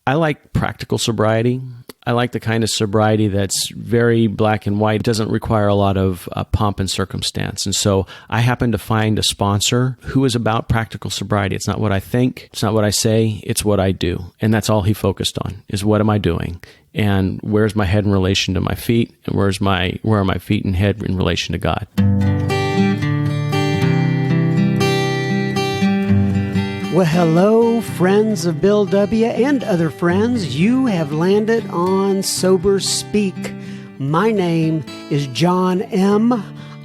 I like practical sobriety. I like the kind of sobriety that's very black and white. It doesn't require a lot of pomp and circumstance. And so I happen to find a sponsor who is about practical sobriety. It's not what I think. It's not what I say. It's what I do. And that's all he focused on, is what am I doing? And where's my head in relation to my feet? And where are my feet and head in relation to God? Well, hello, friends of Bill W. and other friends. You have landed on Sober Speak. My name is John M.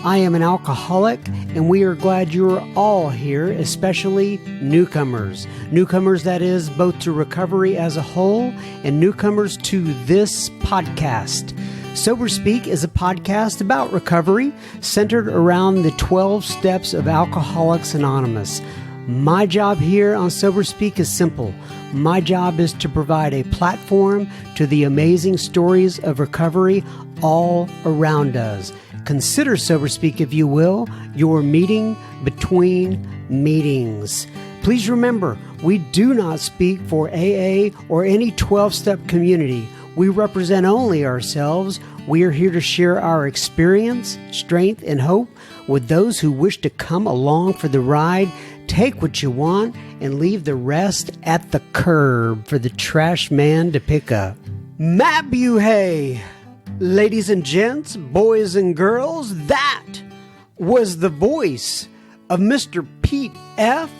I am an alcoholic, and we are glad you're all here, especially newcomers. Newcomers, that is, both to recovery as a whole and newcomers to this podcast. Sober Speak is a podcast about recovery centered around the 12 steps of Alcoholics Anonymous. My job here on Sober Speak is simple. My job is to provide a platform to the amazing stories of recovery all around us. Consider Sober Speak, if you will, your meeting between meetings. Please remember, we do not speak for AA or any 12-step community. We represent only ourselves. We are here to share our experience, strength, and hope with those who wish to come along for the ride. Take what you want and leave the rest at the curb for the trash man to pick up. Matt Buhay, ladies and gents, boys and girls, that was the voice of Mr. Pete F.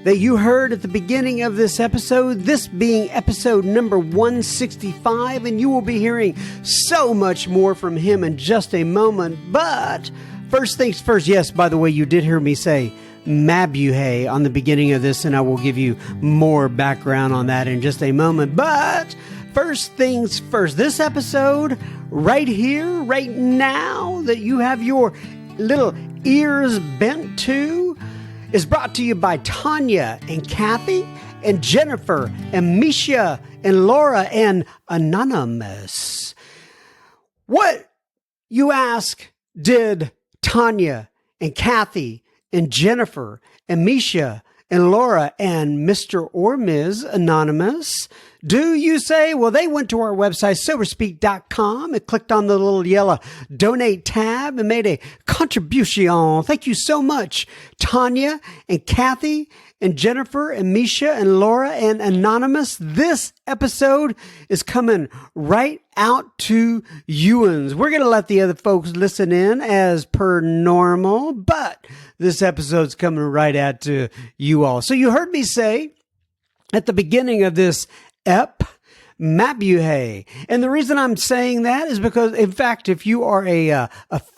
that you heard at the beginning of this episode, this being episode number 165, and you will be hearing so much more from him in just a moment. But first things first, yes, by the way, you did hear me say Mabuhay on the beginning of this, and I will give you more background on that in just a moment. But first things first, this episode right here, right now, that you have your little ears bent to, is brought to you by Tanya and Kathy and Jennifer and Misha and Laura and Anonymous. What, you ask, did Tanya and Kathy and Jennifer and Misha and Laura and Mr. or Ms. Anonymous do, you say? Well, they went to our website, soberspeak.com, and clicked on the little yellow donate tab and made a contribution. Thank you so much, Tanya and Kathy and Jennifer and Misha and Laura and Anonymous. This episode is coming right out to youans. We're going to let the other folks listen in as per normal, but this episode's coming right out to you all. So you heard me say at the beginning of this Mabuhay. And the reason I'm saying that is because, in fact, if you are a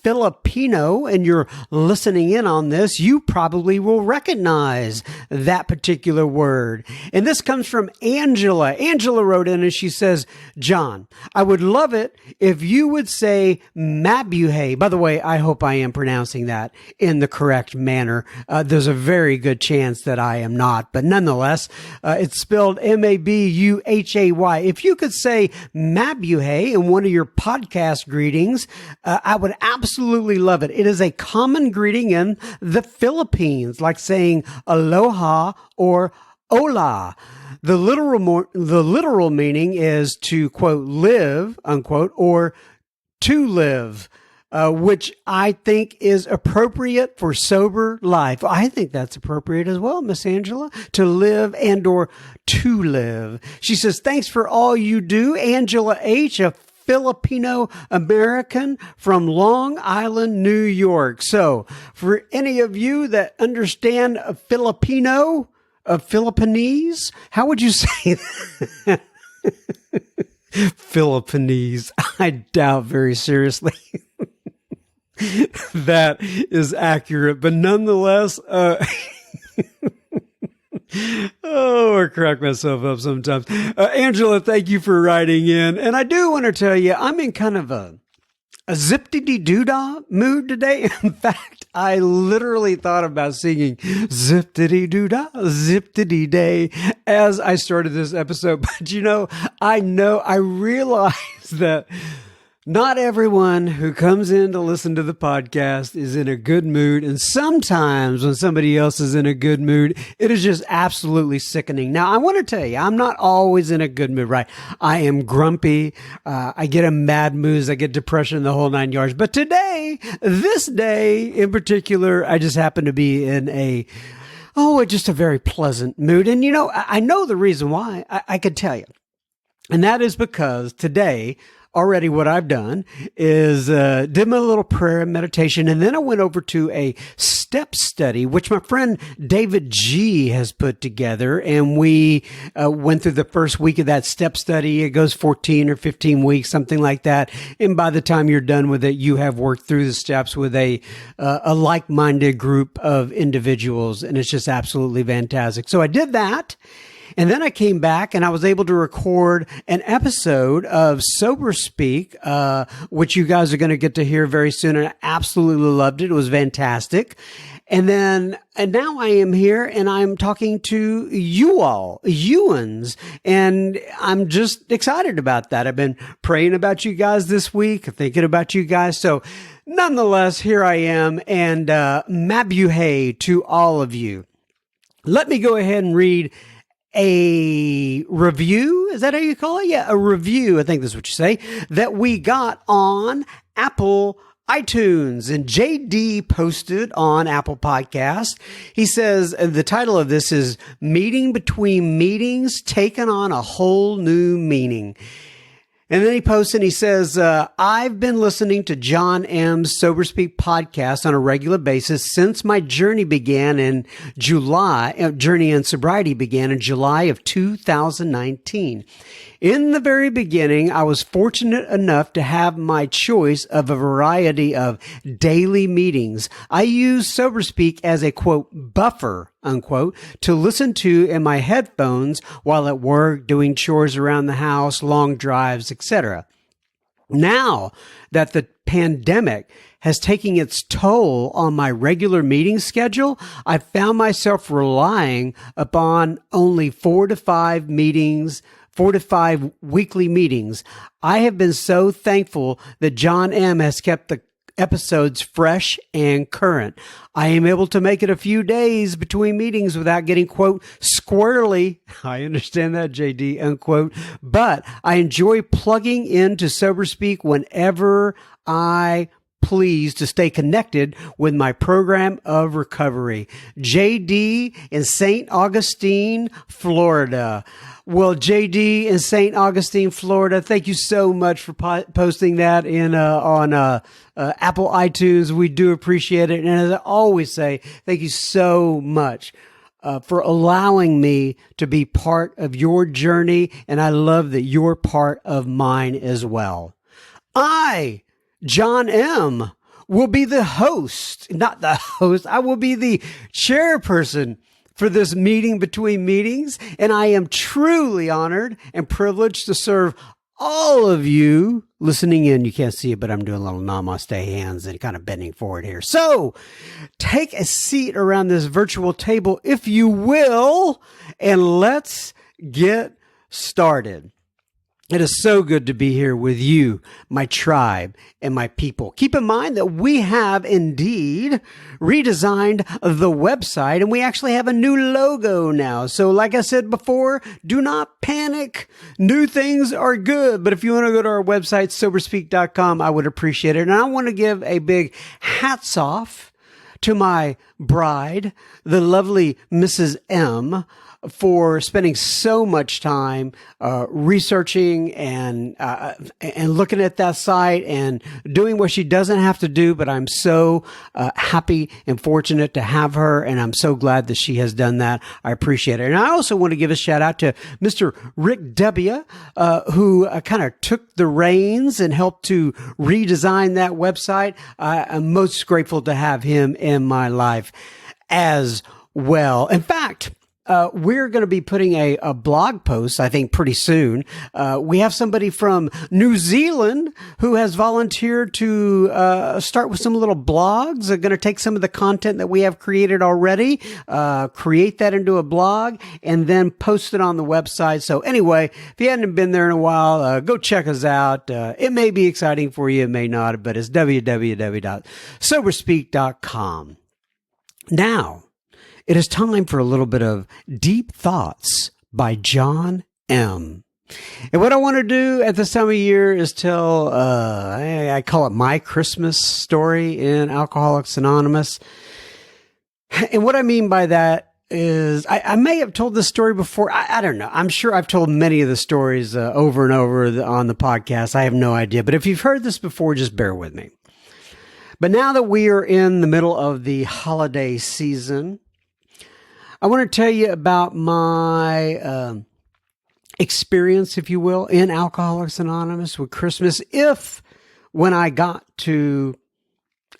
Filipino and you're listening in on this, you probably will recognize that particular word. And this comes from Angela. Angela wrote in and she says, John, I would love it if you would say Mabuhay. By the way, I hope I am pronouncing that in the correct manner. There's a very good chance that I am not, but nonetheless, it's spelled Mabuhay. If you could say Mabuhay in one of your podcast greetings, I would absolutely love it. It is a common greeting in the Philippines, like saying aloha or hola. The literal meaning is to, quote, live, unquote, or to live, which I think is appropriate for sober life. I think that's appropriate as well, Miss Angela, to live and or to live. She says, thanks for all you do, Angela H., a Filipino American from Long Island, New York. So for any of you that understand a Filipino, a Philippines, how would you say that? Philippines. I doubt very seriously that is accurate, but nonetheless, I crack myself up sometimes. Angela, thank you for writing in. And I do want to tell you, I'm in kind of a zip-diddy-doo-dah mood today. In fact, I literally thought about singing zip-diddy-doo-dah, zip-diddy-day as I started this episode. But I realized that Not everyone who comes in to listen to the podcast is in a good mood. And sometimes when somebody else is in a good mood, it is just absolutely sickening. Now, I want to tell you, I'm not always in a good mood, right? I am grumpy. I get a mad mood. I get depression, the whole nine yards. But today, this day in particular, I just happen to be in just a very pleasant mood. And I know the reason why. I could tell you. And that is because today, already what I've done is did my little prayer and meditation, and then I went over to a step study, which my friend David G has put together, and we went through the first week of that step study. It goes 14 or 15 weeks, something like that, and by the time you're done with it, you have worked through the steps with a like-minded group of individuals, and it's just absolutely fantastic. So I did that. And then I came back and I was able to record an episode of Sober Speak, which you guys are going to get to hear very soon. And I absolutely loved it. It was fantastic. And now I am here and I'm talking to you all, Ewans, and I'm just excited about that. I've been praying about you guys this week, thinking about you guys. So nonetheless, here I am, and mabuhay to all of you. Let me go ahead and read a review. Is that how you call it? Yeah, a review. I think that's what you say, that we got on Apple iTunes. And JD posted on Apple Podcast. He says the title of this is Meeting Between Meetings Taken on a Whole New Meaning. And then he posts and he says, I've been listening to John M's Sober Speak podcast on a regular basis since my journey began in Journey in Sobriety began in July of 2019. In the very beginning, I was fortunate enough to have my choice of a variety of daily meetings. I use Sober Speak as a, quote, buffer, unquote, to listen to in my headphones while at work, doing chores around the house, long drives, etc. Now that the pandemic has taken its toll on my regular meeting schedule, I found myself relying upon only 4 to 5 weekly meetings. I have been so thankful that John M has kept the episodes fresh and current. I am able to make it a few days between meetings without getting, quote, squirrely. I understand that, JD, unquote. But I enjoy plugging into Sober Speak whenever I please to stay connected with my program of recovery. JD in St. Augustine, Florida. Well, JD in St. Augustine, Florida, thank you so much for posting that on Apple iTunes. We do appreciate it. And as I always say, thank you so much for allowing me to be part of your journey. And I love that you're part of mine as well. I, John M., will be the host, not the host. I will be the chairperson for this meeting between meetings, and I am truly honored and privileged to serve all of you listening in. You can't see it, but I'm doing a little namaste hands and kind of bending forward here. So take a seat around this virtual table, if you will, and let's get started. It is so good to be here with you, my tribe, and my people. Keep in mind that we have indeed redesigned the website, and we actually have a new logo now. So like I said before, do not panic. New things are good. But if you want to go to our website, soberspeak.com, I would appreciate it. And I want to give a big hats off to my bride, the lovely Mrs. M., for spending so much time researching and looking at that site and doing what she doesn't have to do. But I'm so happy and fortunate to have her, and I'm so glad that she has done that. I appreciate it. And I also want to give a shout out to Mr. Rick W., who kind of took the reins and helped to redesign that website. I'm most grateful to have him in my life as well. In fact, we're going to be putting a blog post, I think, pretty soon. We have somebody from New Zealand who has volunteered to start with some little blogs. They're going to take some of the content that we have created already, create that into a blog, and then post it on the website. So anyway, if you hadn't been there in a while, go check us out. It may be exciting for you, it may not, but it's www.soberspeak.com. Now, it is time for a little bit of Deep Thoughts by John M. And what I want to do at this time of year is tell, I call it my Christmas story in Alcoholics Anonymous. And what I mean by that is I may have told this story before. I don't know. I'm sure I've told many of the stories over and over on the podcast. I have no idea. But if you've heard this before, just bear with me. But now that we are in the middle of the holiday season, I want to tell you about my experience, if you will, in Alcoholics Anonymous with Christmas. If when I got to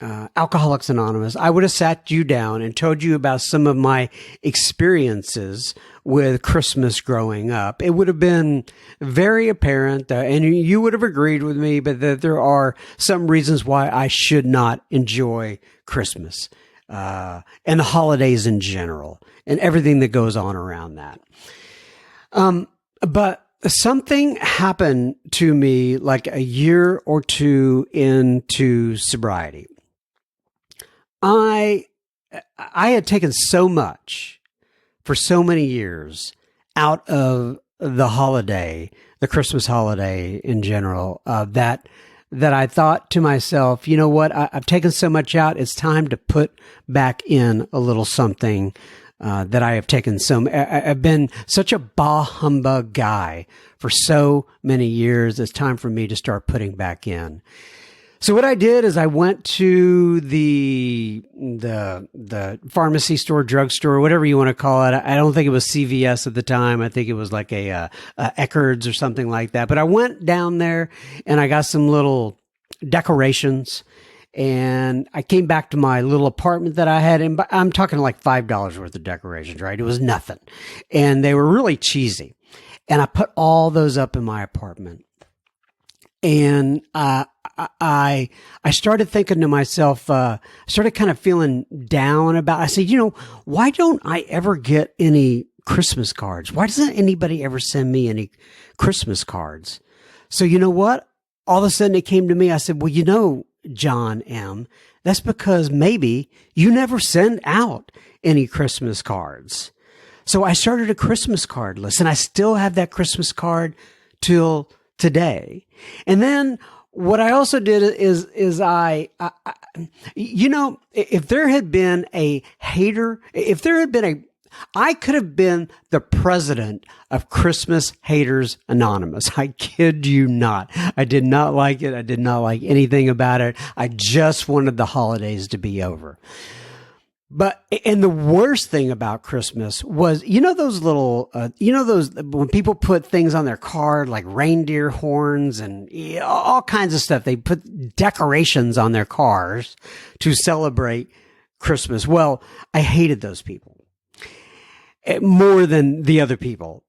Alcoholics Anonymous, I would have sat you down and told you about some of my experiences with Christmas growing up, it would have been very apparent, and you would have agreed with me, but that there are some reasons why I should not enjoy Christmas and the holidays in general and everything that goes on around that. But something happened to me like a year or two into sobriety. I had taken so much for so many years out of the holiday, the Christmas holiday in general, that I thought to myself, you know what, I've taken so much out, it's time to put back in a little something that I have taken I've been such a bah humbug guy for so many years, it's time for me to start putting back in. So what I did is I went to the pharmacy store, drugstore, whatever you want to call it. I don't think it was CVS at the time. I think it was like a Eckerd's or something like that. But I went down there and I got some little decorations, and I came back to my little apartment that I had. And I'm talking like $5 worth of decorations, right? It was nothing, and they were really cheesy. And I put all those up in my apartment. And I started thinking to myself, started kind of feeling down about, I said, you know, why don't I ever get any Christmas cards? Why doesn't anybody ever send me any Christmas cards? So you know what? All of a sudden it came to me. I said, well, you know, John M., that's because maybe you never send out any Christmas cards. So I started a Christmas card list, and I still have that Christmas card till today. And then what I also did is I you know, if there had been a hater, if there had been I could have been the president of Christmas Haters Anonymous. I kid you not. I did not like it. I did not like anything about it. I just wanted the holidays to be over. But, and the worst thing about Christmas was, you know, those little, when people put things on their card, like reindeer horns and all kinds of stuff, they put decorations on their cars to celebrate Christmas. Well, I hated those people more than the other people,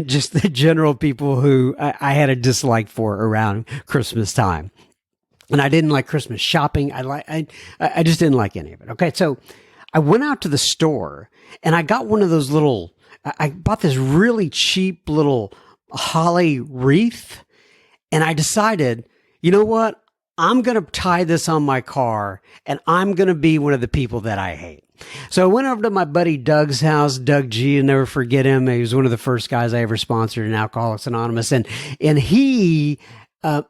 just the general people who I had a dislike for around Christmas time. And I didn't like Christmas shopping. I just didn't like any of it. Okay. So I went out to the store and I got one of those I bought this really cheap little holly wreath, and I decided, you know what? I'm going to tie this on my car, and I'm going to be one of the people that I hate. So I went over to my buddy Doug's house, Doug G, I'll never forget him. He was one of the first guys I ever sponsored in Alcoholics Anonymous. And he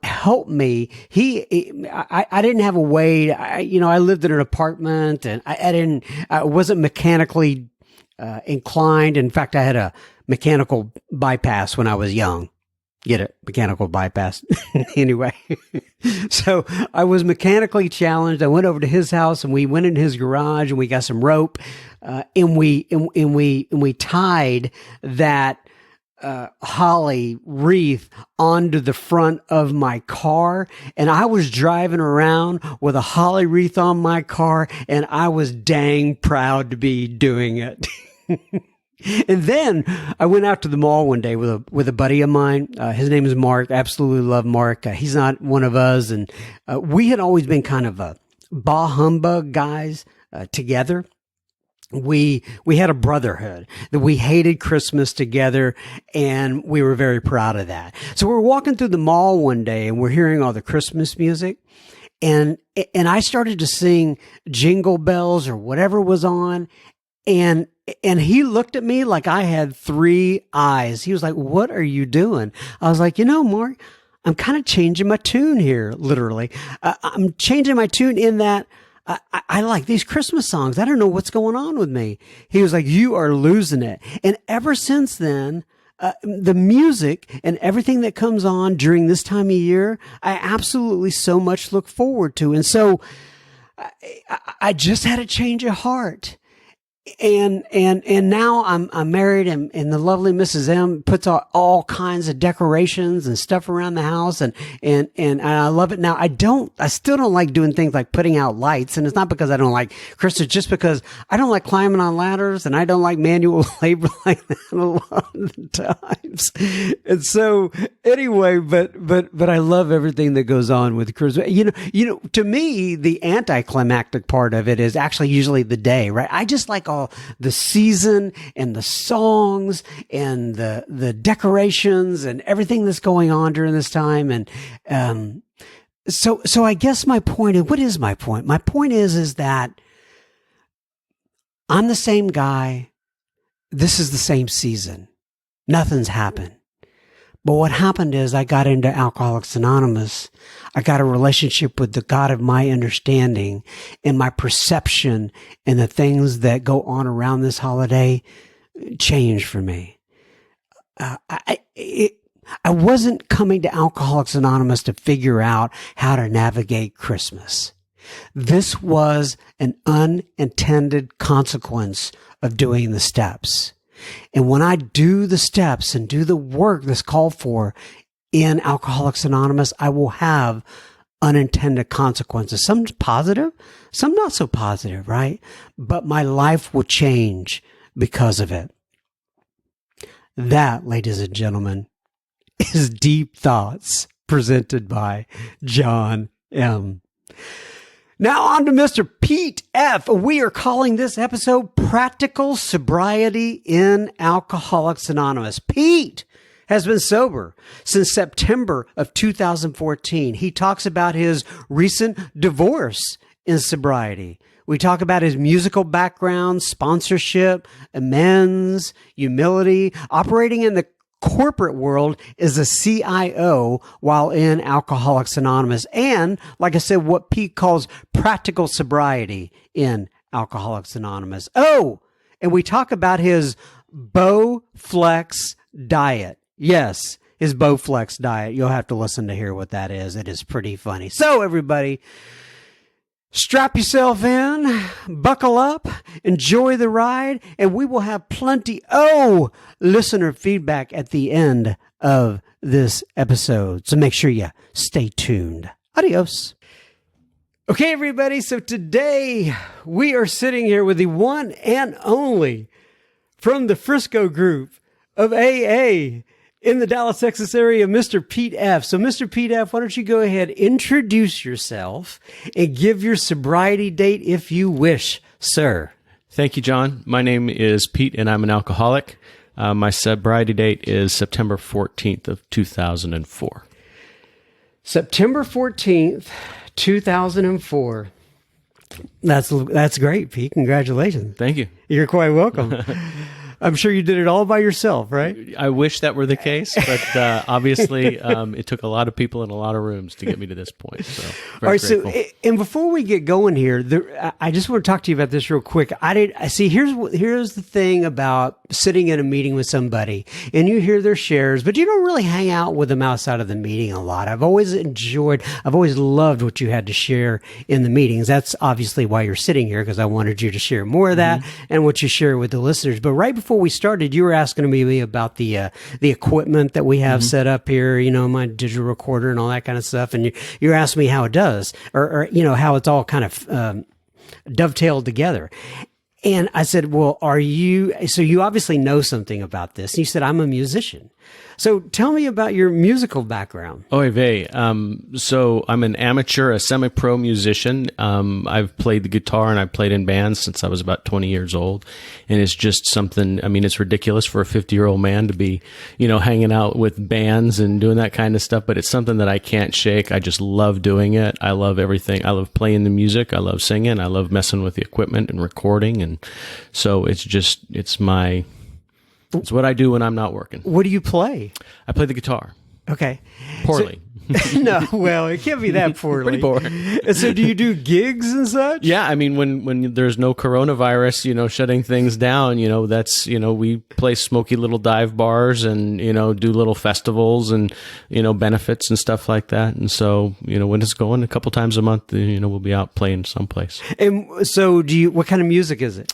helped me. I didn't have a way. I lived in an apartment, and I wasn't mechanically inclined. In fact, I had a mechanical bypass when I was young. Get it? Mechanical bypass. Anyway, so I was mechanically challenged. I went over to his house, and we went in his garage, and we got some rope, and we tied that holly wreath onto the front of my car, and I was driving around with a holly wreath on my car, and I was dang proud to be doing it. And then I went out to the mall one day with a buddy of mine. His name is Mark. Absolutely love Mark. He's not one of us. And we had always been kind of bah humbug guys together. We had a brotherhood that we hated Christmas together, and we were very proud of that. So we're walking through the mall one day, and we're hearing all the Christmas music, and I started to sing Jingle Bells or whatever was on, and he looked at me like I had three eyes. He was like, "What are you doing?" I was like, Mark, I'm kind of changing my tune here, literally. I'm changing my tune in that I like these Christmas songs. I don't know what's going on with me. He was like, "You are losing it." And ever since then, the music and everything that comes on during this time of year, I absolutely so much look forward to. And so I just had a change of heart. And now I'm married, and the lovely Mrs. M puts all kinds of decorations and stuff around the house, and I love it. Now I still don't like doing things like putting out lights, and it's not because I don't like Christmas, just because I don't like climbing on ladders, and I don't like manual labor like that a lot of the times. And so anyway, but I love everything that goes on with Christmas. To me, the anticlimactic part of it is actually usually the day, right? I just like all the season and the songs and the decorations and everything that's going on during this time. And so I guess my point is, what is my point? My point is that I'm the same guy. This is the same season. Nothing's happened. But what happened is I got into Alcoholics Anonymous. I got a relationship with the God of my understanding, and my perception and the things that go on around this holiday changed for me. I wasn't coming to Alcoholics Anonymous to figure out how to navigate Christmas. This was an unintended consequence of doing the steps. And when I do the steps and do the work that's called for in Alcoholics Anonymous, I will have unintended consequences. Some positive, some not so positive, right? But my life will change because of it. That, ladies and gentlemen, is Deep Thoughts presented by John M. Now on to Mr. Pete F. We are calling this episode Practical Sobriety in Alcoholics Anonymous. Pete has been sober since September of 2014. He talks about his recent divorce in sobriety. We talk about his musical background, sponsorship, amends, humility, operating in the corporate world as a CIO while in Alcoholics Anonymous. And, like I said, what Pete calls practical sobriety in Alcoholics Anonymous. Oh, and we talk about his Bowflex diet. Yes, his Bowflex diet. You'll have to listen to hear what that is. It is pretty funny. So, everybody, strap yourself in, buckle up, enjoy the ride, and we will have plenty listener feedback at the end of this episode. So make sure you stay tuned. Adios. Okay, everybody. So today we are sitting here with the one and only from the Frisco group of AA in the Dallas, Texas area, Mr. Pete F. So, Mr. Pete F., why don't you go ahead, introduce yourself, and give your sobriety date if you wish, sir. Thank you, John. My name is Pete, and I'm an alcoholic. My sobriety date is September 14th of 2004. September 14th, 2004. That's great, Pete. Congratulations. Thank you. You're quite welcome. I'm sure you did it all by yourself, right? I wish that were the case, but obviously it took a lot of people in a lot of rooms to get me to this point. So, all right. grateful. So, and before we get going here, I just want to talk to you about this real quick. Here's the thing about sitting in a meeting with somebody, and you hear their shares, but you don't really hang out with them outside of the meeting a lot. I've always loved what you had to share in the meetings. That's obviously why you're sitting here, because I wanted you to share more of that and what you share with the listeners. But right before we started, you were asking me about the equipment that we have set up here, my digital recorder and all that kind of stuff. And you're asking me how it does, or how it's all kind of dovetailed together. And I said, well, so you obviously know something about this. And you said, I'm a musician. So tell me about your musical background. Oy vey. So I'm an amateur, a semi-pro musician. I've played the guitar and I've played in bands since I was about 20 years old. And it's just something, I mean, it's ridiculous for a 50-year-old man to be, hanging out with bands and doing that kind of stuff, but it's something that I can't shake. I just love doing it. I love everything. I love playing the music. I love singing. I love messing with the equipment and recording. And so it's what I do when I'm not working. What do you play? I play the guitar. Okay. Poorly. No, well, it can't be that poorly. Pretty poor. So do you do gigs and such? Yeah, I mean, when there's no coronavirus, shutting things down, that's, we play smoky little dive bars and, do little festivals and, benefits and stuff like that. And so, when it's going a couple times a month, we'll be out playing someplace. And so what kind of music is it?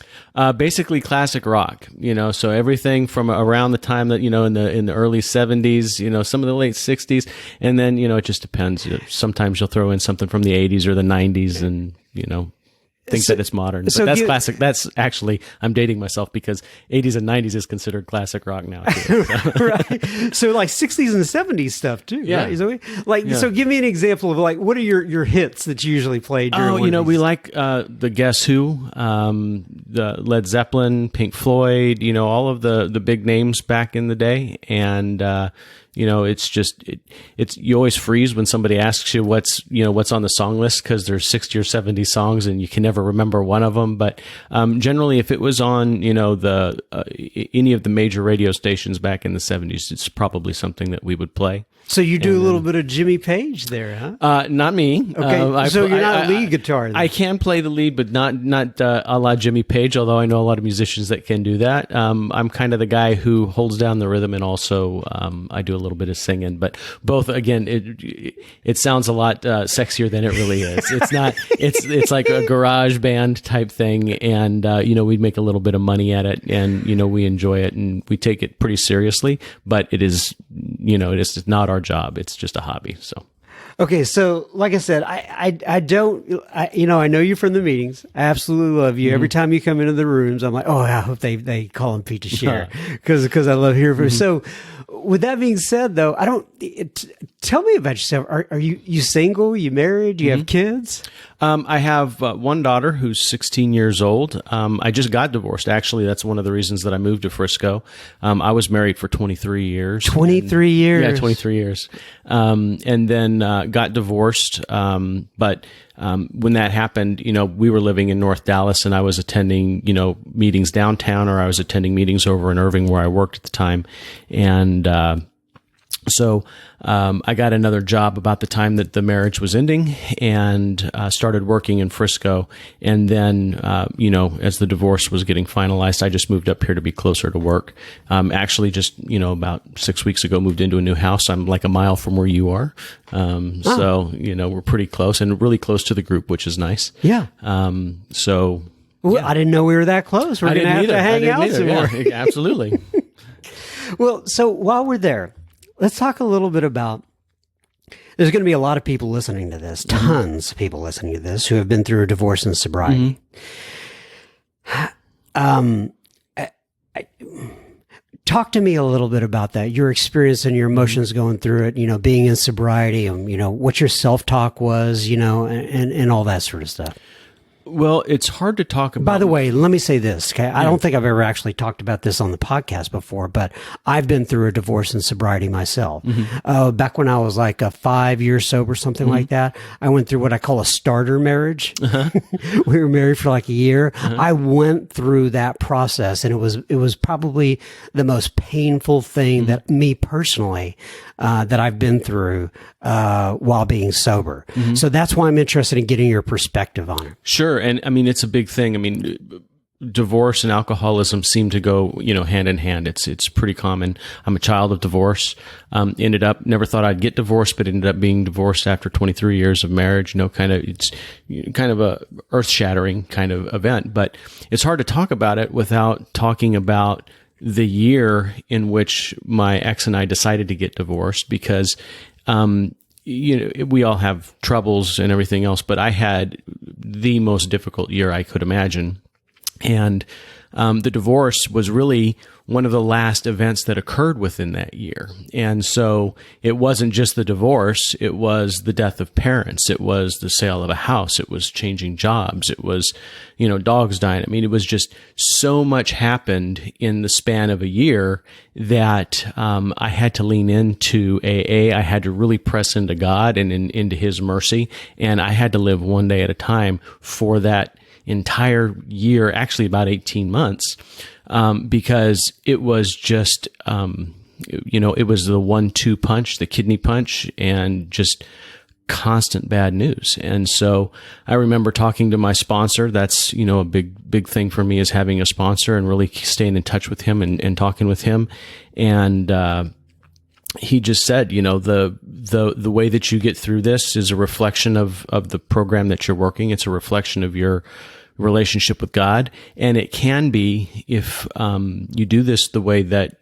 Basically classic rock, so everything from around the time that, in the early 70s, some of the late 60s, and then, it just depends. Sometimes you'll throw in something from the 80s or the 90s and, think that it's modern. But that's classic. That's actually, I'm dating myself because 80s and 90s is considered classic rock now, too. So. Right. So like 60s and 70s stuff, too. Yeah. Right? So give me an example of what are your hits that you usually play during we like the Guess Who, the Led Zeppelin, Pink Floyd, all of the big names back in the day. And, it's just, you always freeze when somebody asks you what's on the song list because there's 60 or 70 songs and you can never remember one of them. But generally, if it was on, any of the major radio stations back in the 70s, it's probably something that we would play. So you do a little bit of Jimmy Page there, huh? Not me. Okay, so you're not a lead guitar then. I can play the lead, but not a la Jimmy Page, although I know a lot of musicians that can do that. I'm kind of the guy who holds down the rhythm and also I do a little bit of singing. But both, again, it sounds a lot sexier than it really is. It's not. It's like a garage band type thing, and we make a little bit of money at it, and we enjoy it, and we take it pretty seriously. But it is, it is not our job. It's just a hobby. So. Okay, so like I said, I know you from the meetings. I absolutely love you. Mm-hmm. Every time you come into the rooms, I'm like, oh, I hope they call him Pete to share because I love hearing from you. So, with that being said, though, tell me about yourself. Are you single? You married? Do you have kids? I have one daughter who's 16 years old. I just got divorced. Actually, that's one of the reasons that I moved to Frisco. I was married for 23 years. 23 years? Yeah, 23 years. And then got divorced. But when that happened, we were living in North Dallas and I was attending, meetings downtown, or I was attending meetings over in Irving where I worked at the time. And so I got another job about the time that the marriage was ending and started working in Frisco. And then, as the divorce was getting finalized, I just moved up here to be closer to work. Actually, just, about 6 weeks ago, moved into a new house. I'm like a mile from where you are. So, we're pretty close and really close to the group, which is nice. Yeah. So. Well, yeah. I didn't know we were that close. We're going to have to hang out some more. Yeah, absolutely. Well, so while we're there, let's talk a little bit about, there's going to be a lot of people listening to this, tons of people listening to this who have been through a divorce and sobriety. Talk to me a little bit about that, your experience and your emotions going through it, being in sobriety and, what your self-talk was, and all that sort of stuff. Well, it's hard to talk about. By the way, let me say this, okay? I don't think I've ever actually talked about this on the podcast before, but I've been through a divorce and sobriety myself. Back when I was like 5 years sober, something like that, I went through what I call a starter marriage. We were married for like a year. I went through that process, and it was probably the most painful thing that me personally that I've been through while being sober. So that's why I'm interested in getting your perspective on it. Sure. And I mean, it's a big thing. I mean, divorce and alcoholism seem to go, hand in hand. It's pretty common. I'm a child of divorce. Never thought I'd get divorced, but ended up being divorced after 23 years of marriage. It's kind of a earth-shattering kind of event, but it's hard to talk about it without talking about the year in which my ex and I decided to get divorced because, we all have troubles and everything else, but I had the most difficult year I could imagine. And the divorce was really one of the last events that occurred within that year. And so it wasn't just the divorce, it was the death of parents, it was the sale of a house, it was changing jobs, it was, dogs dying. I mean, it was just so much happened in the span of a year that I had to lean into AA. I had to really press into God and into His mercy. And I had to live one day at a time for that entire year, actually about 18 months, because it was just, it was the 1-2 punch, the kidney punch, and just constant bad news. And so I remember talking to my sponsor. That's, a big thing for me, is having a sponsor and really staying in touch with him and talking with him. And, he just said, the way that you get through this is a reflection of the program that you're working. It's a reflection of your relationship with God. And it can be, if you do this the way that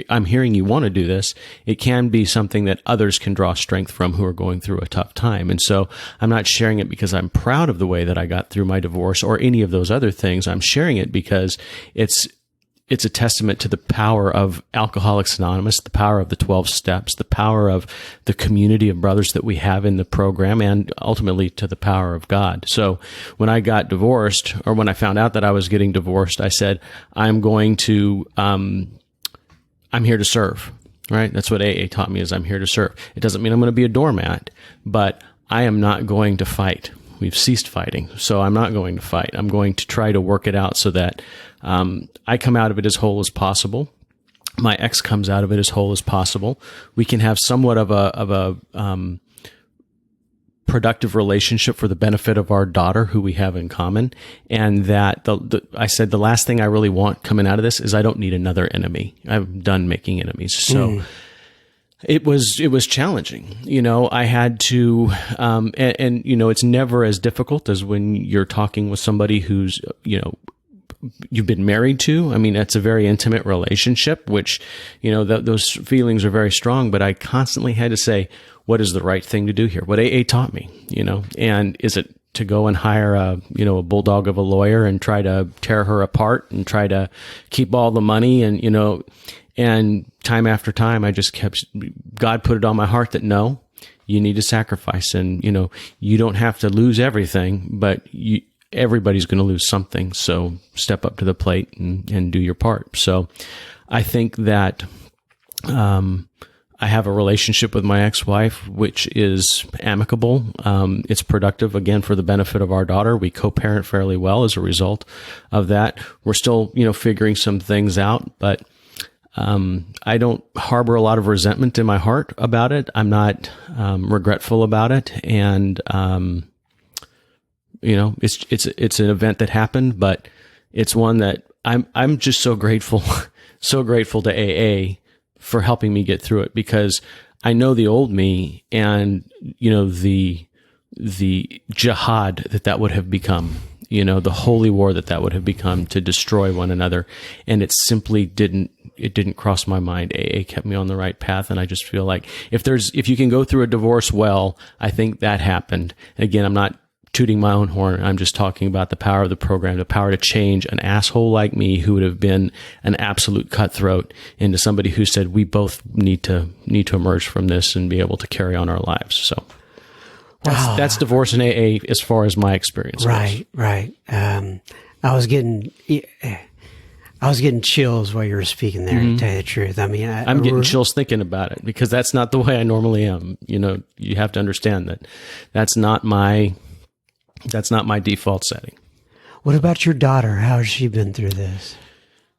I'm hearing you want to do this, it can be something that others can draw strength from who are going through a tough time. And so I'm not sharing it because I'm proud of the way that I got through my divorce or any of those other things. I'm sharing it because it's a testament to the power of Alcoholics Anonymous, the power of the 12 steps, the power of the community of brothers that we have in the program, and ultimately to the power of God. So when I got divorced, or when I found out that I was getting divorced, I said, I'm here to serve, right? That's what AA taught me, is I'm here to serve. It doesn't mean I'm going to be a doormat, but I am not going to fight. We've ceased fighting, so I'm not going to fight. I'm going to try to work it out so that I come out of it as whole as possible. My ex comes out of it as whole as possible. We can have somewhat of a productive relationship for the benefit of our daughter, who we have in common. And that I said the last thing I really want coming out of this is I don't need another enemy. I'm done making enemies. So. It was challenging. I had to, and it's never as difficult as when you're talking with somebody who's, you've been married to. I mean, that's a very intimate relationship, which, those feelings are very strong, but I constantly had to say, what is the right thing to do here? What AA taught me, and is it to go and hire a bulldog of a lawyer and try to tear her apart and try to keep all the money and time after time, I just God put it on my heart that no, you need to sacrifice, and, you don't have to lose everything, but everybody's going to lose something. So step up to the plate and do your part. So I think that, I have a relationship with my ex-wife, which is amicable. It's productive, again, for the benefit of our daughter. We co-parent fairly well as a result of that. We're still, figuring some things out, but I don't harbor a lot of resentment in my heart about it. I'm not regretful about it, and it's an event that happened, but it's one that I'm just so grateful, so grateful to AA for helping me get through it, because I know the old me, and the jihad that would have become. The holy war that would have become to destroy one another. And it simply didn't cross my mind. AA kept me on the right path. And I just feel like if you can go through a divorce well, I think that happened. And again, I'm not tooting my own horn. I'm just talking about the power of the program, the power to change an asshole like me, who would have been an absolute cutthroat, into somebody who said, we both need to emerge from this and be able to carry on our lives. So. That's divorce in AA as far as my experience. Right. I was getting chills while you were speaking there, to tell you the truth. I mean, I'm getting chills thinking about it, because that's not the way I normally am. You have to understand that that's not my default setting. What about your daughter? How has she been through this?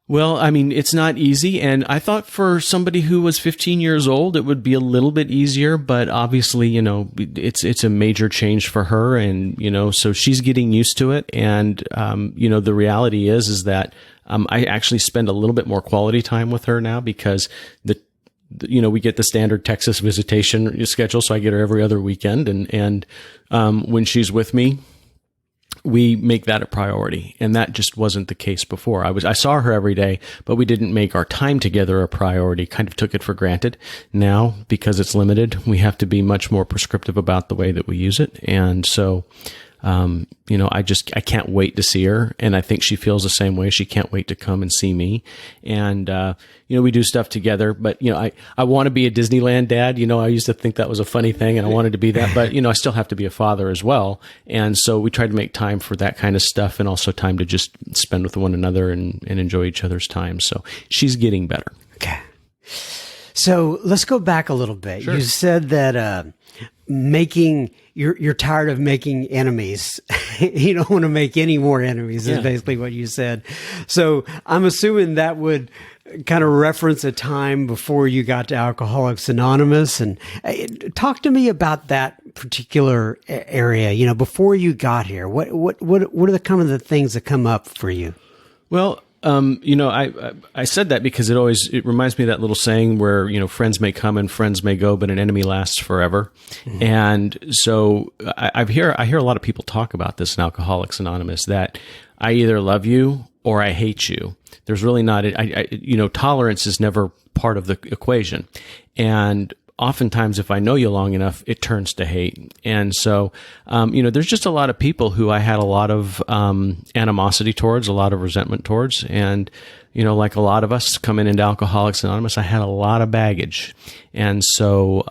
Well, I mean, it's not easy, and I thought for somebody who was 15 years old, it would be a little bit easier, but obviously, it's a major change for her, and, so she's getting used to it, and, the reality is that I actually spend a little bit more quality time with her now, because we get the standard Texas visitation schedule, so I get her every other weekend, and when she's with me, we make that a priority. And that just wasn't the case before. I saw her every day, but we didn't make our time together a priority, kind of took it for granted. Now, because it's limited, we have to be much more prescriptive about the way that we use it. And so, I can't wait to see her. And I think she feels the same way. She can't wait to come and see me. And, we do stuff together, but, I want to be a Disneyland dad. I used to think that was a funny thing and I wanted to be that, but, I still have to be a father as well. And so we try to make time for that kind of stuff and also time to just spend with one another and enjoy each other's time. So she's getting better. Okay. So let's go back a little bit. Sure. You said that you're tired of making enemies. You don't want to make any more enemies is basically what you said. So I'm assuming that would kind of reference a time before you got to Alcoholics Anonymous. And talk to me about that particular area, before you got here. What are the kind of the things that come up for you? Well, I said that because it reminds me of that little saying where, friends may come and friends may go, but an enemy lasts forever. Mm-hmm. And so I hear a lot of people talk about this in Alcoholics Anonymous, that I either love you or I hate you. There's really not, tolerance is never part of the equation. And oftentimes, if I know you long enough, it turns to hate. And so, there's just a lot of people who I had a lot of animosity towards, a lot of resentment towards. And, like a lot of us coming into Alcoholics Anonymous, I had a lot of baggage. And so,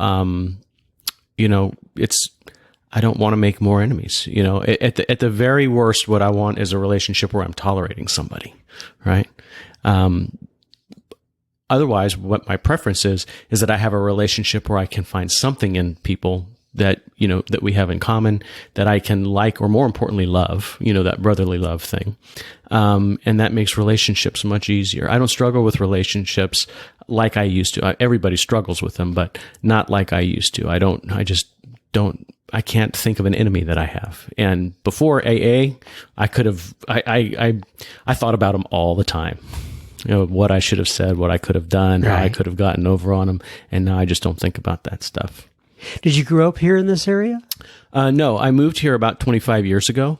I don't want to make more enemies. At the very worst, what I want is a relationship where I'm tolerating somebody, right? Otherwise, what my preference is that I have a relationship where I can find something in people that, that we have in common, that I can like, or more importantly, love, that brotherly love thing. And that makes relationships much easier. I don't struggle with relationships like I used to. Everybody struggles with them, but not like I used to. I can't think of an enemy that I have. And before AA, I thought about them all the time. What I should have said, what I could have done, how I could have gotten over on them. And now I just don't think about that stuff. Did you grow up here in this area? No, I moved here about 25 years ago.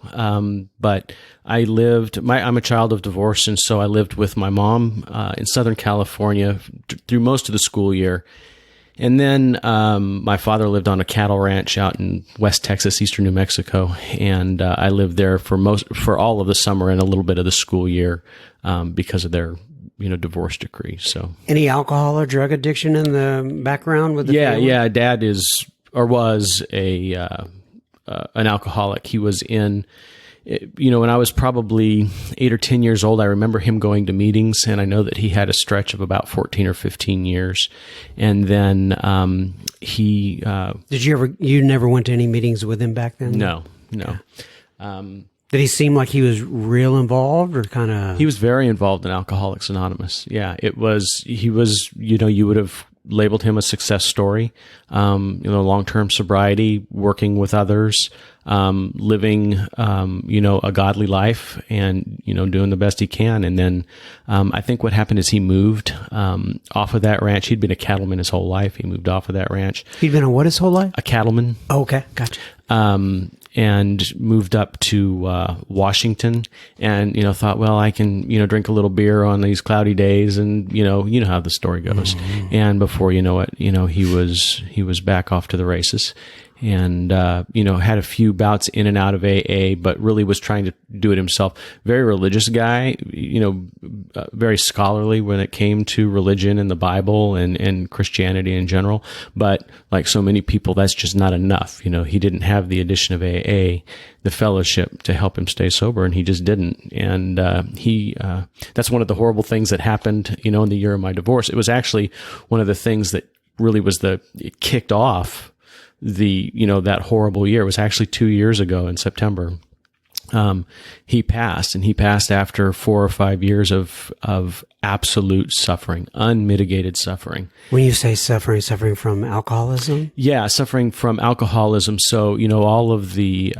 But I I'm a child of divorce. And so I lived with my mom, in Southern California through most of the school year. And then, my father lived on a cattle ranch out in West Texas, eastern New Mexico. And, I lived there for all of the summer and a little bit of the school year, because of their, divorce decree. So any alcohol or drug addiction in the background with the family? Yeah. Dad was an alcoholic. He was in, when I was probably 8 or 10 years old, I remember him going to meetings, and I know that he had a stretch of about 14 or 15 years. And then, you never went to any meetings with him back then? No. Did he seem like he was real involved, or kind of? He was very involved in Alcoholics Anonymous. Yeah, he was, you would have labeled him a success story, long-term sobriety, working with others, living, a godly life and, doing the best he can. And then, I think what happened is he moved, off of that ranch. He'd been a cattleman his whole life. He moved off of that ranch. He'd been a what his whole life? A cattleman. Oh, okay. Gotcha. And moved up to Washington, and thought, well, I can drink a little beer on these cloudy days, and you know how the story goes. Mm-hmm. And before you know it, he was back off to the races, and had a few bouts in and out of AA, but really was trying to do it himself. Very religious guy, very scholarly when it came to religion and the Bible and Christianity in general. But like so many people, that's just not enough. He didn't have the addition of AA, the fellowship, to help him stay sober, and he just didn't. And that's one of the horrible things that happened, in the year of my divorce. It was actually one of the things that really it kicked off that horrible year. It was actually 2 years ago in September. He passed, and he passed after 4 or 5 years of absolute suffering, unmitigated suffering. When you say suffering from alcoholism? Yeah, suffering from alcoholism. So, all of the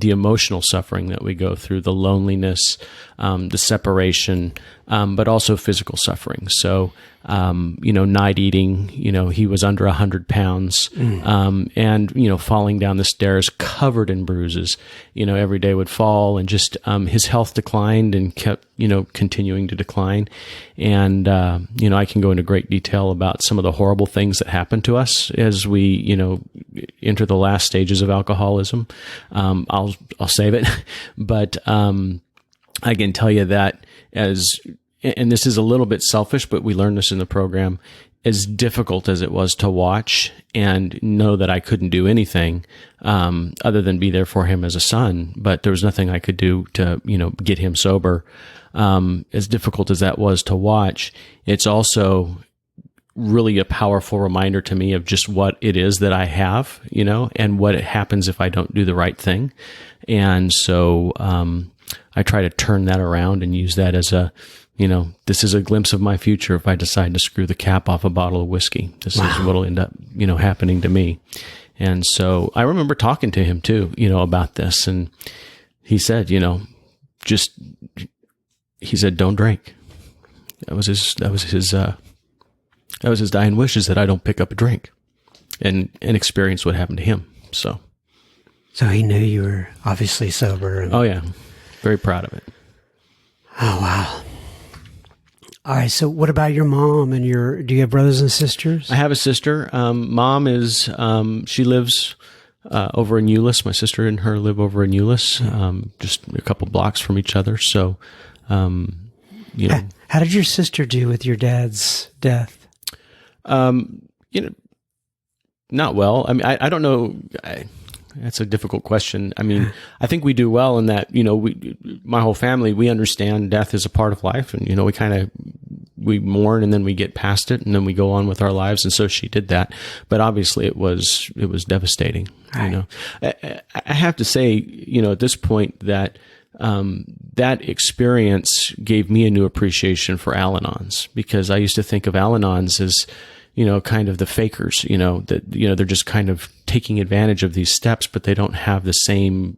emotional suffering that we go through, the loneliness, the separation, but also physical suffering. So, night eating, he was under 100 pounds, and, falling down the stairs covered in bruises, every day would fall, and just, his health declined and kept, continuing to decline. And, I can go into great detail about some of the horrible things that happened to us as we, enter the last stages of alcoholism. I'll save it, but I can tell you that and this is a little bit selfish, but we learned this in the program. As difficult as it was to watch and know that I couldn't do anything other than be there for him as a son, but there was nothing I could do to get him sober. As difficult as that was to watch, it's also really a powerful reminder to me of just what it is that I have, and what happens if I don't do the right thing. And so I try to turn that around and use that as this is a glimpse of my future. If I decide to screw the cap off a bottle of whiskey, this is what will end up, happening to me. And so I remember talking to him too, about this. And he said, he said, don't drink. That was his dying wishes, that I don't pick up a drink and experience what happened to him. So he knew you were obviously sober. Oh yeah. Very proud of it. Oh, wow. All right. So what about your mom and do you have brothers and sisters? I have a sister. Mom is, she lives over in Euless. My sister and her live over in Euless, just a couple blocks from each other. So, How did your sister do with your dad's death? Not well. I mean, I don't know. That's a difficult question. I mean, I think we do well in that, my whole family, we understand death is a part of life, and, we mourn and then we get past it and then we go on with our lives. And so she did that, but obviously it was devastating. Right. I have to say, at this point that, that experience gave me a new appreciation for Al-Anons, because I used to think of Al-Anons as, kind of the fakers, that, they're just kind of taking advantage of these steps, but they don't have the same,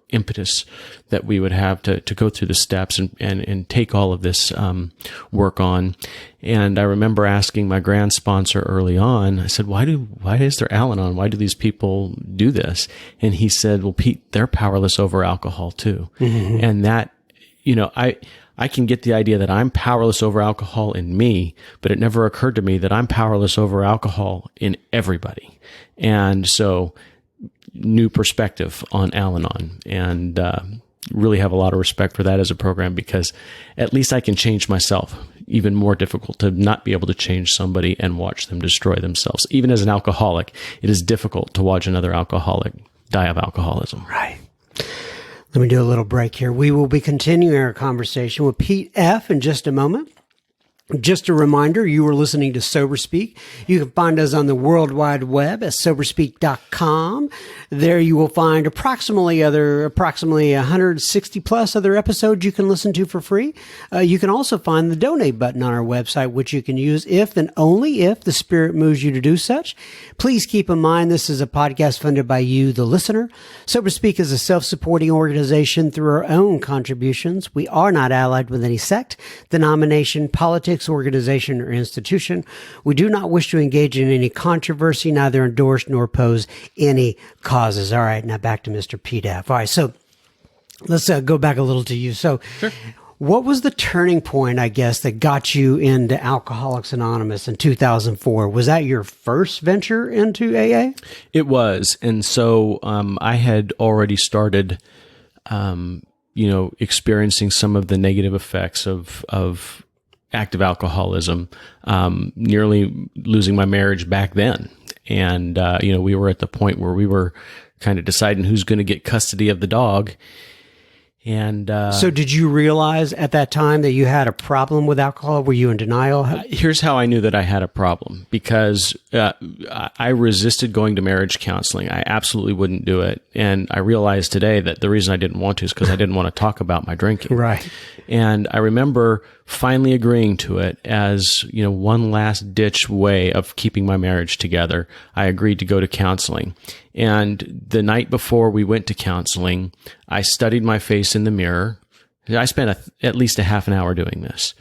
impetus that we would have to go through the steps and take all of this, work on. And I remember asking my grand sponsor early on, I said, why is there Al-Anon? Why do these people do this? And he said, well, Pete, they're powerless over alcohol too. Mm-hmm. And that, I can get the idea that I'm powerless over alcohol in me, but it never occurred to me that I'm powerless over alcohol in everybody. And so, new perspective on Al-Anon, and really have a lot of respect for that as a program, because at least I can change myself. Even more difficult to not be able to change somebody and watch them destroy themselves. Even as an alcoholic, it is difficult to watch another alcoholic die of alcoholism. Right. Let me do a little break here. We will be continuing our conversation with Pete F. in just a moment. Just a reminder, you are listening to Sober Speak. You can find us on the World Wide Web at soberspeak.com. There you will find approximately 160 plus other episodes you can listen to for free. You can also find the donate button on our website, which you can use if and only if the Spirit moves you to do such. Please keep in mind this is a podcast funded by you, the listener. Sober Speak is a self-supporting organization through our own contributions. We are not allied with any sect, denomination, politics, organization, or institution. We do not wish to engage in any controversy, neither endorse nor oppose any causes. All right, now back to Mr. Pete F. All right, so let's go back a little to you. So sure. What was the turning point, I guess, that got you into Alcoholics Anonymous in 2004? Was that your first venture into AA? It was. And so I had already started, experiencing some of the negative effects of active alcoholism, nearly losing my marriage back then. And, we were at the point where we were kind of deciding who's going to get custody of the dog. And so did you realize at that time that you had a problem with alcohol? Were you in denial? Here's how I knew that I had a problem, because I resisted going to marriage counseling. I absolutely wouldn't do it. And I realized today that the reason I didn't want to is because I didn't want to talk about my drinking. Right. And I remember finally agreeing to it as, one last ditch way of keeping my marriage together. I agreed to go to counseling. And the night before we went to counseling, I studied my face in the mirror. I spent at least a half an hour doing this.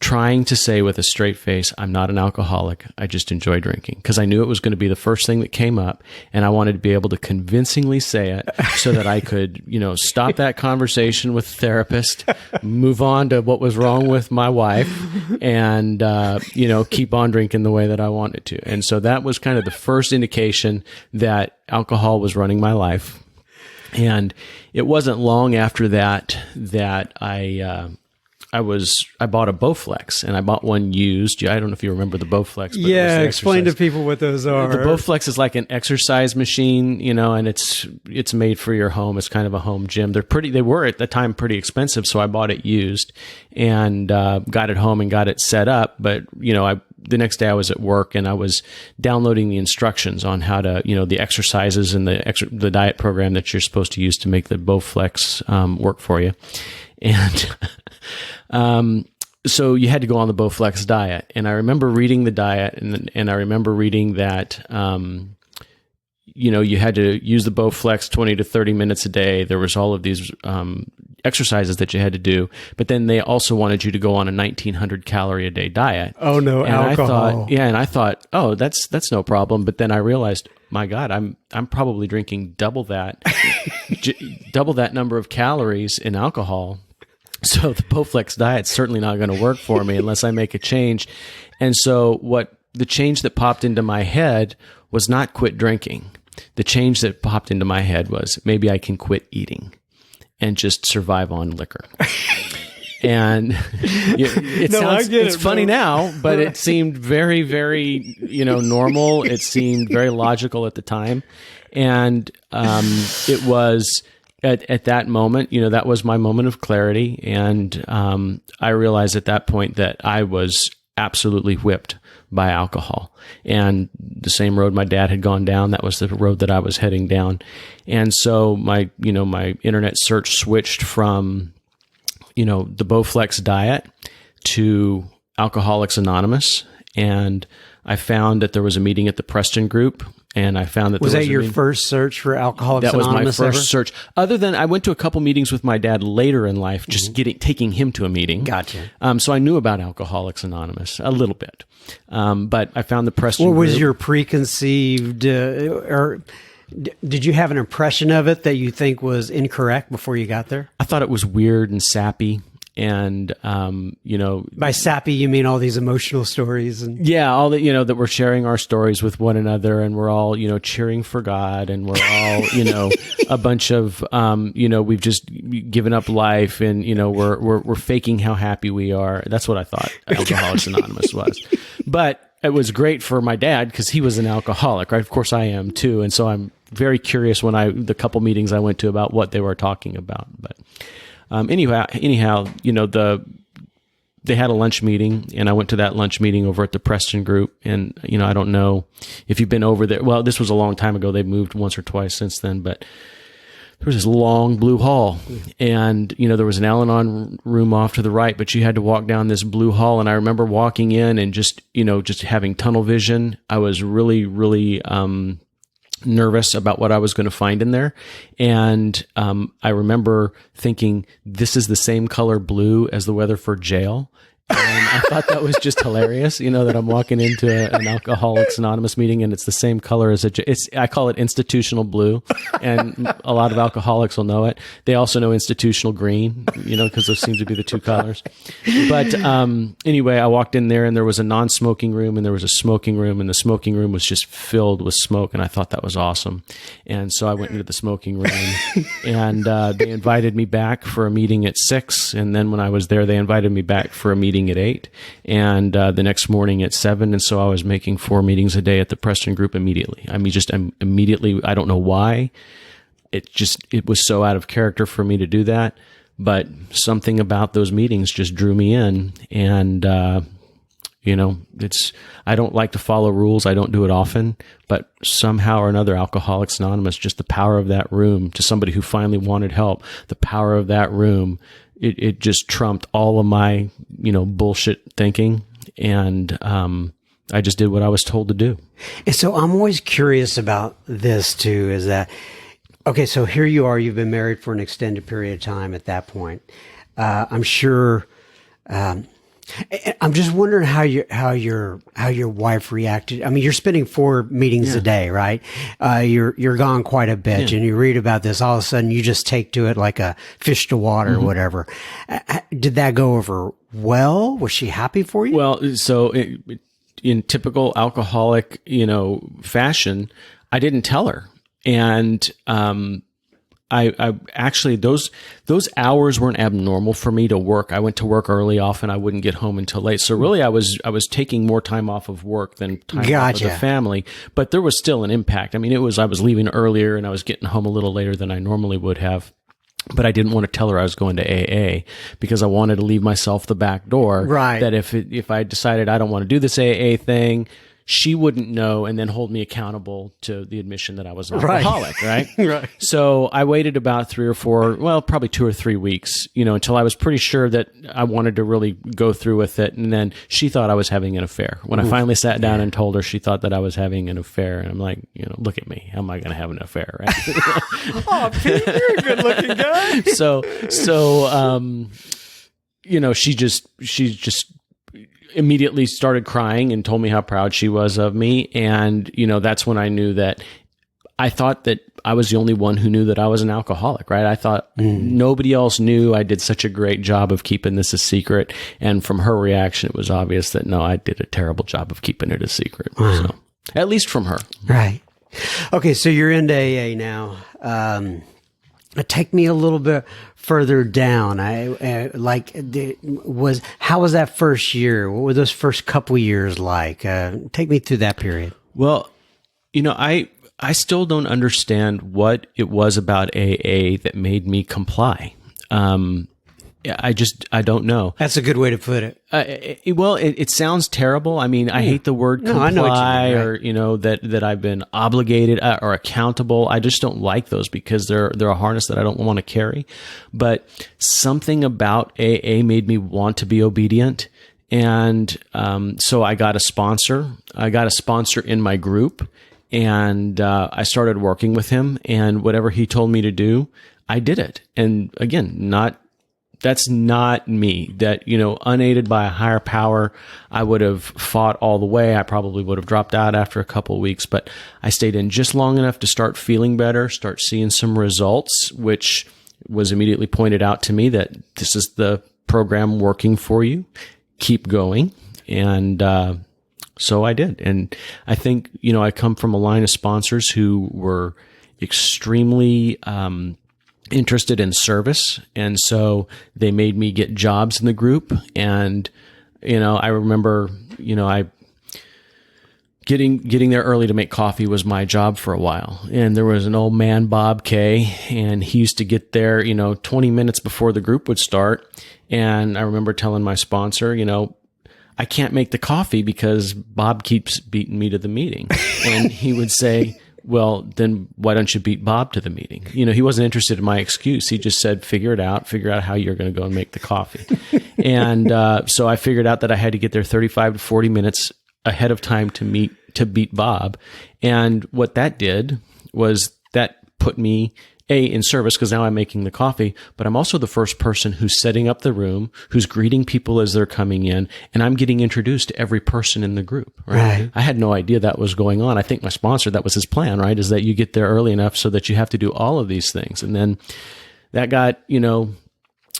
trying to say with a straight face, I'm not an alcoholic. I just enjoy drinking, because I knew it was going to be the first thing that came up, and I wanted to be able to convincingly say it so that I could, stop that conversation with the therapist, move on to what was wrong with my wife, and, keep on drinking the way that I wanted to. And so that was kind of the first indication that alcohol was running my life. And it wasn't long after that I bought a Bowflex, and I bought one used. I don't know if you remember the Bowflex. But yeah, explain to people what those are. The Bowflex is like an exercise machine, and it's made for your home. It's kind of a home gym. They were at the time pretty expensive, so I bought it used and got it home and got it set up. But the next day I was at work and I was downloading the instructions on how to, the exercises and the diet program that you're supposed to use to make the Bowflex work for you. And so you had to go on the Bowflex diet. And I remember reading the diet, and I remember reading that, you had to use the Bowflex 20 to 30 minutes a day. There was all of these exercises that you had to do, but then they also wanted you to go on a 1,900 calorie a day diet. Oh no, and alcohol. I thought, oh, that's no problem. But then I realized, my God, I'm probably drinking double that, double that number of calories in alcohol. So the Bowflex diet's certainly not going to work for me unless I make a change. And so the change that popped into my head was not quit drinking. The change that popped into my head was maybe I can quit eating and just survive on liquor. And it's funny now, but it seemed very, very, normal. It seemed very logical at the time. And it was at that moment, that was my moment of clarity. And I realized at that point that I was absolutely whipped by alcohol. And the same road my dad had gone down, that was the road that I was heading down. And so my internet search switched from, the Bowflex diet to Alcoholics Anonymous. And I found that there was a meeting at the Preston group. And I found that was that your first search for Alcoholics Anonymous? That was my first search. Other than I went to a couple meetings with my dad later in life, just taking him to a meeting. Gotcha. So I knew about Alcoholics Anonymous a little bit, but I found the Preston. What was group. Your preconceived, or did you have an impression of it that you think was incorrect before you got there? I thought it was weird and sappy. And, by sappy, you mean all these emotional stories and all that, that we're sharing our stories with one another, and we're all, cheering for God, and we're all, a bunch of, we've just given up life, and, we're faking how happy we are. That's what I thought Alcoholics Anonymous was. But it was great for my dad because he was an alcoholic, right? Of course I am too. And so I'm very curious the couple meetings I went to about what they were talking about. But, anyhow, they had a lunch meeting, and I went to that lunch meeting over at the Preston group. And, I don't know if you've been over there. Well, this was a long time ago. They've moved once or twice since then, but there was this long blue hall, and, there was an Al-Anon room off to the right, but you had to walk down this blue hall. And I remember walking in and just having tunnel vision. I was really, really, nervous about what I was going to find in there. And I remember thinking, this is the same color blue as the Weatherford jail. And I thought that was just hilarious, that I'm walking into an Alcoholics Anonymous meeting and it's the same color as I call it institutional blue, and a lot of alcoholics will know it. They also know institutional green, because those seem to be the two colors. But anyway, I walked in there and there was a non-smoking room and there was a smoking room, and the smoking room was just filled with smoke, and I thought that was awesome. And so I went into the smoking room, and they invited me back for a meeting at 6. And then when I was there, they invited me back for a meeting at 8, and the next morning at 7. And so I was making 4 meetings a day at the Preston group immediately. I mean, immediately, I don't know why. It was so out of character for me to do that, but something about those meetings just drew me in. And, I don't like to follow rules. I don't do it often, but somehow or another, Alcoholics Anonymous, just the power of that room, to somebody who finally wanted help, the power of that room, it just trumped all of my, bullshit thinking. And, I just did what I was told to do. And so I'm always curious about this too, is that, okay, so here you are, you've been married for an extended period of time at that point. I'm sure, I'm just wondering how your wife reacted. I mean, you're spending 4 meetings a day, right? You're gone quite a bit, and you read about this. All of a sudden, you just take to it like a fish to water, or whatever. Did that go over well? Was she happy for you? Well, so in typical alcoholic, fashion, I didn't tell her, and I actually, those hours weren't abnormal for me to work. I went to work early. Often I wouldn't get home until late. So really I was taking more time off of work than time off of the family, but there was still an impact. I mean, I was leaving earlier and I was getting home a little later than I normally would have. But I didn't want to tell her I was going to AA because I wanted to leave myself the back door. Right. That if I decided I don't want to do this AA thing, she wouldn't know and then hold me accountable to the admission that I was an alcoholic, right? Right. So I waited about 3 or 4, well, probably 2 or 3 weeks, until I was pretty sure that I wanted to really go through with it. And then she thought I was having an affair. When I finally sat down and told her, she thought that I was having an affair. And I'm like, look at me. How am I going to have an affair, right? Oh, Pete, you're a good looking guy. She just immediately started crying and told me how proud she was of me. And, that's when I knew that I thought that I was the only one who knew that I was an alcoholic, right? I thought nobody else knew. I did such a great job of keeping this a secret. And from her reaction, it was obvious that no, I did a terrible job of keeping it a secret. So, at least from her. Right. Okay. So you're into AA now. Take me a little bit further down. How was that first year? What were those first couple years like? Take me through that period. Well, I still don't understand what it was about AA that made me comply. I don't know. That's a good way to put it. It sounds terrible. I mean, I hate the word comply, I know what you mean, right? or, that I've been obligated or accountable. I just don't like those because they're a harness that I don't want to carry. But something about AA made me want to be obedient. And so I got a sponsor. I got a sponsor in my group, and I started working with him. And whatever he told me to do, I did it. And again, that's not me. That, unaided by a higher power, I would have fought all the way. I probably would have dropped out after a couple of weeks, but I stayed in just long enough to start feeling better, start seeing some results, which was immediately pointed out to me that this is the program working for you. Keep going. And so I did. And I think, I come from a line of sponsors who were extremely interested in service. And so they made me get jobs in the group. And, I remember, getting there early to make coffee was my job for a while. And there was an old man, Bob K, and he used to get there, 20 minutes before the group would start. And I remember telling my sponsor, I can't make the coffee because Bob keeps beating me to the meeting. And he would say, well, then why don't you beat Bob to the meeting? He wasn't interested in my excuse. He just said, figure out how you're going to go and make the coffee. And so I figured out that I had to get there 35 to 40 minutes ahead of time to beat Bob. And what that did was that put me in service, because now I'm making the coffee, but I'm also the first person who's setting up the room, who's greeting people as they're coming in, and I'm getting introduced to every person in the group. Right? I had no idea that was going on. I think my sponsor, that was his plan, right? Is that you get there early enough so that you have to do all of these things. And then that got,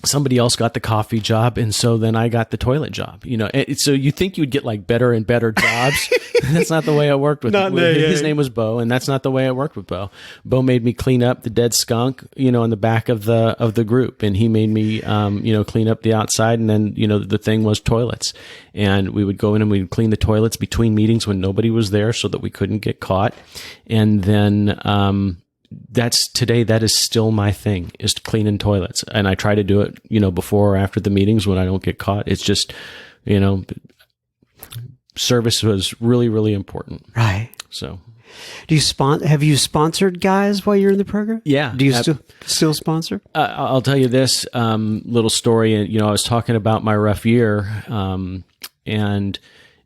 somebody else got the coffee job, and so then I got the toilet job. So you think you'd get like better and better jobs. That's not the way it worked with his name was Bo, and that's not the way it worked with Bo. Bo made me clean up the dead skunk, in the back of the group, and he made me clean up the outside, and then the thing was toilets, and we would go in and we'd clean the toilets between meetings when nobody was there so that we couldn't get caught. And then that is still my thing, is to cleaning toilets. And I try to do it, before or after the meetings when I don't get caught. It's just, service was really, really important. Right. So have you sponsored guys while you're in the program? Yeah. Do you still sponsor? I'll tell you this, little story. I was talking about my rough year. And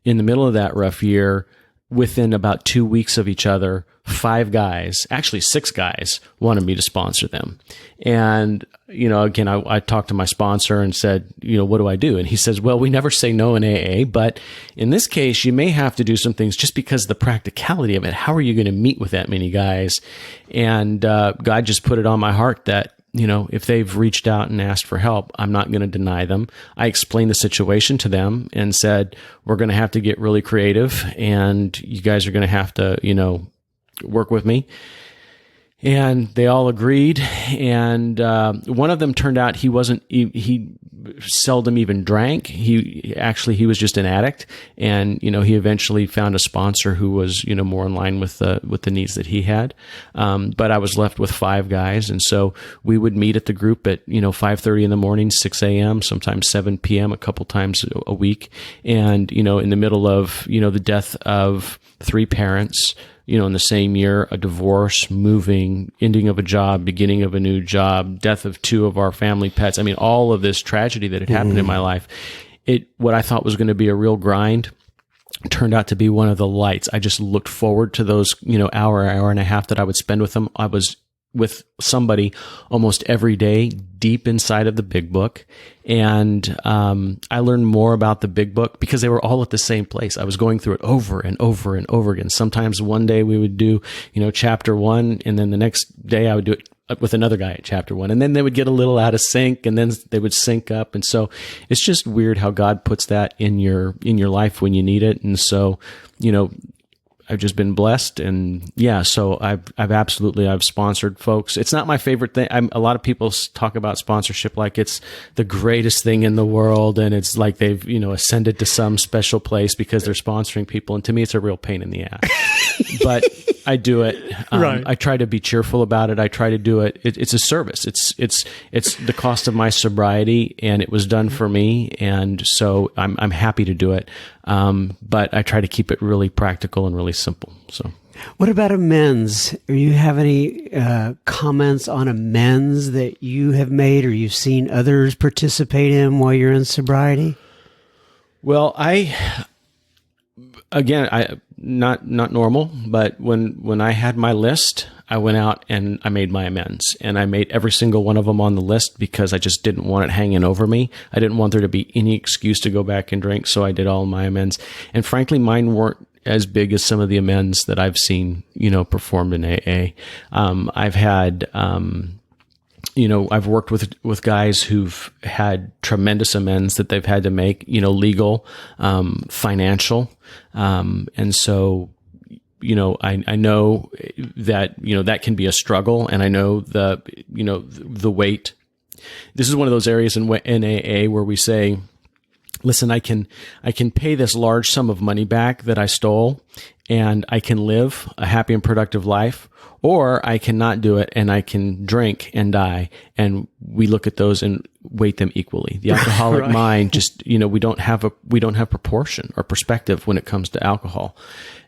in the middle of that rough year, within about 2 weeks of each other, 5 guys, actually 6 guys, wanted me to sponsor them. And, again, I talked to my sponsor and said, what do I do? And he says, well, we never say no in AA, but in this case, you may have to do some things just because of the practicality of it. How are you going to meet with that many guys? And God just put it on my heart that, if they've reached out and asked for help, I'm not going to deny them. I explained the situation to them and said, we're going to have to get really creative and you guys are going to have to, work with me. And they all agreed. And one of them turned out he seldom even drank. He was just an addict. And, he eventually found a sponsor who was, more in line with the needs that he had. But I was left with 5 guys. And so we would meet at the group at, 5:30 in the morning, 6 a.m., sometimes 7 p.m., a couple times a week. And, in the middle of, the death of 3 parents, in the same year, a divorce, moving, ending of a job, beginning of a new job, death of 2 of our family pets. I mean, all of this tragedy that had happened in my life. What I thought was going to be a real grind turned out to be one of the lights. I just looked forward to those, hour and a half that I would spend with them. I was with somebody almost every day, deep inside of the big book. And I learned more about the big book because they were all at the same place. I was going through it over and over and over again. Sometimes one day we would do, chapter 1, and then the next day I would do it with another guy at chapter 1. And then they would get a little out of sync, and then they would sync up. And so it's just weird how God puts that in your life when you need it. And so, I've just been blessed, and so I've sponsored folks. It's not my favorite thing. A lot of people talk about sponsorship like it's the greatest thing in the world, and it's like they've, ascended to some special place because they're sponsoring people. And to me, it's a real pain in the ass, but I do it. Right. I try to be cheerful about it. I try to do it. It's a service. It's the cost of my sobriety, and it was done for me. And so I'm happy to do it. But I try to keep it really practical and really simple. So, what about amends? Do you have any comments on amends that you have made or you've seen others participate in while you're in sobriety? Well, not normal, but when I had my list, I went out and I made my amends, and I made every single one of them on the list because I just didn't want it hanging over me. I didn't want there to be any excuse to go back and drink. So I did all my amends, and frankly, mine weren't as big as some of the amends that I've seen, performed in AA. I've had, I've worked with guys who've had tremendous amends that they've had to make, legal, financial. And so, I know that, that can be a struggle, and I know the weight. This is one of those areas in AA where we say, listen, I can pay this large sum of money back that I stole, and I can live a happy and productive life, or I cannot do it and I can drink and die. And we look at those and weight them equally. The alcoholic Right. mind just, we don't have proportion or perspective when it comes to alcohol.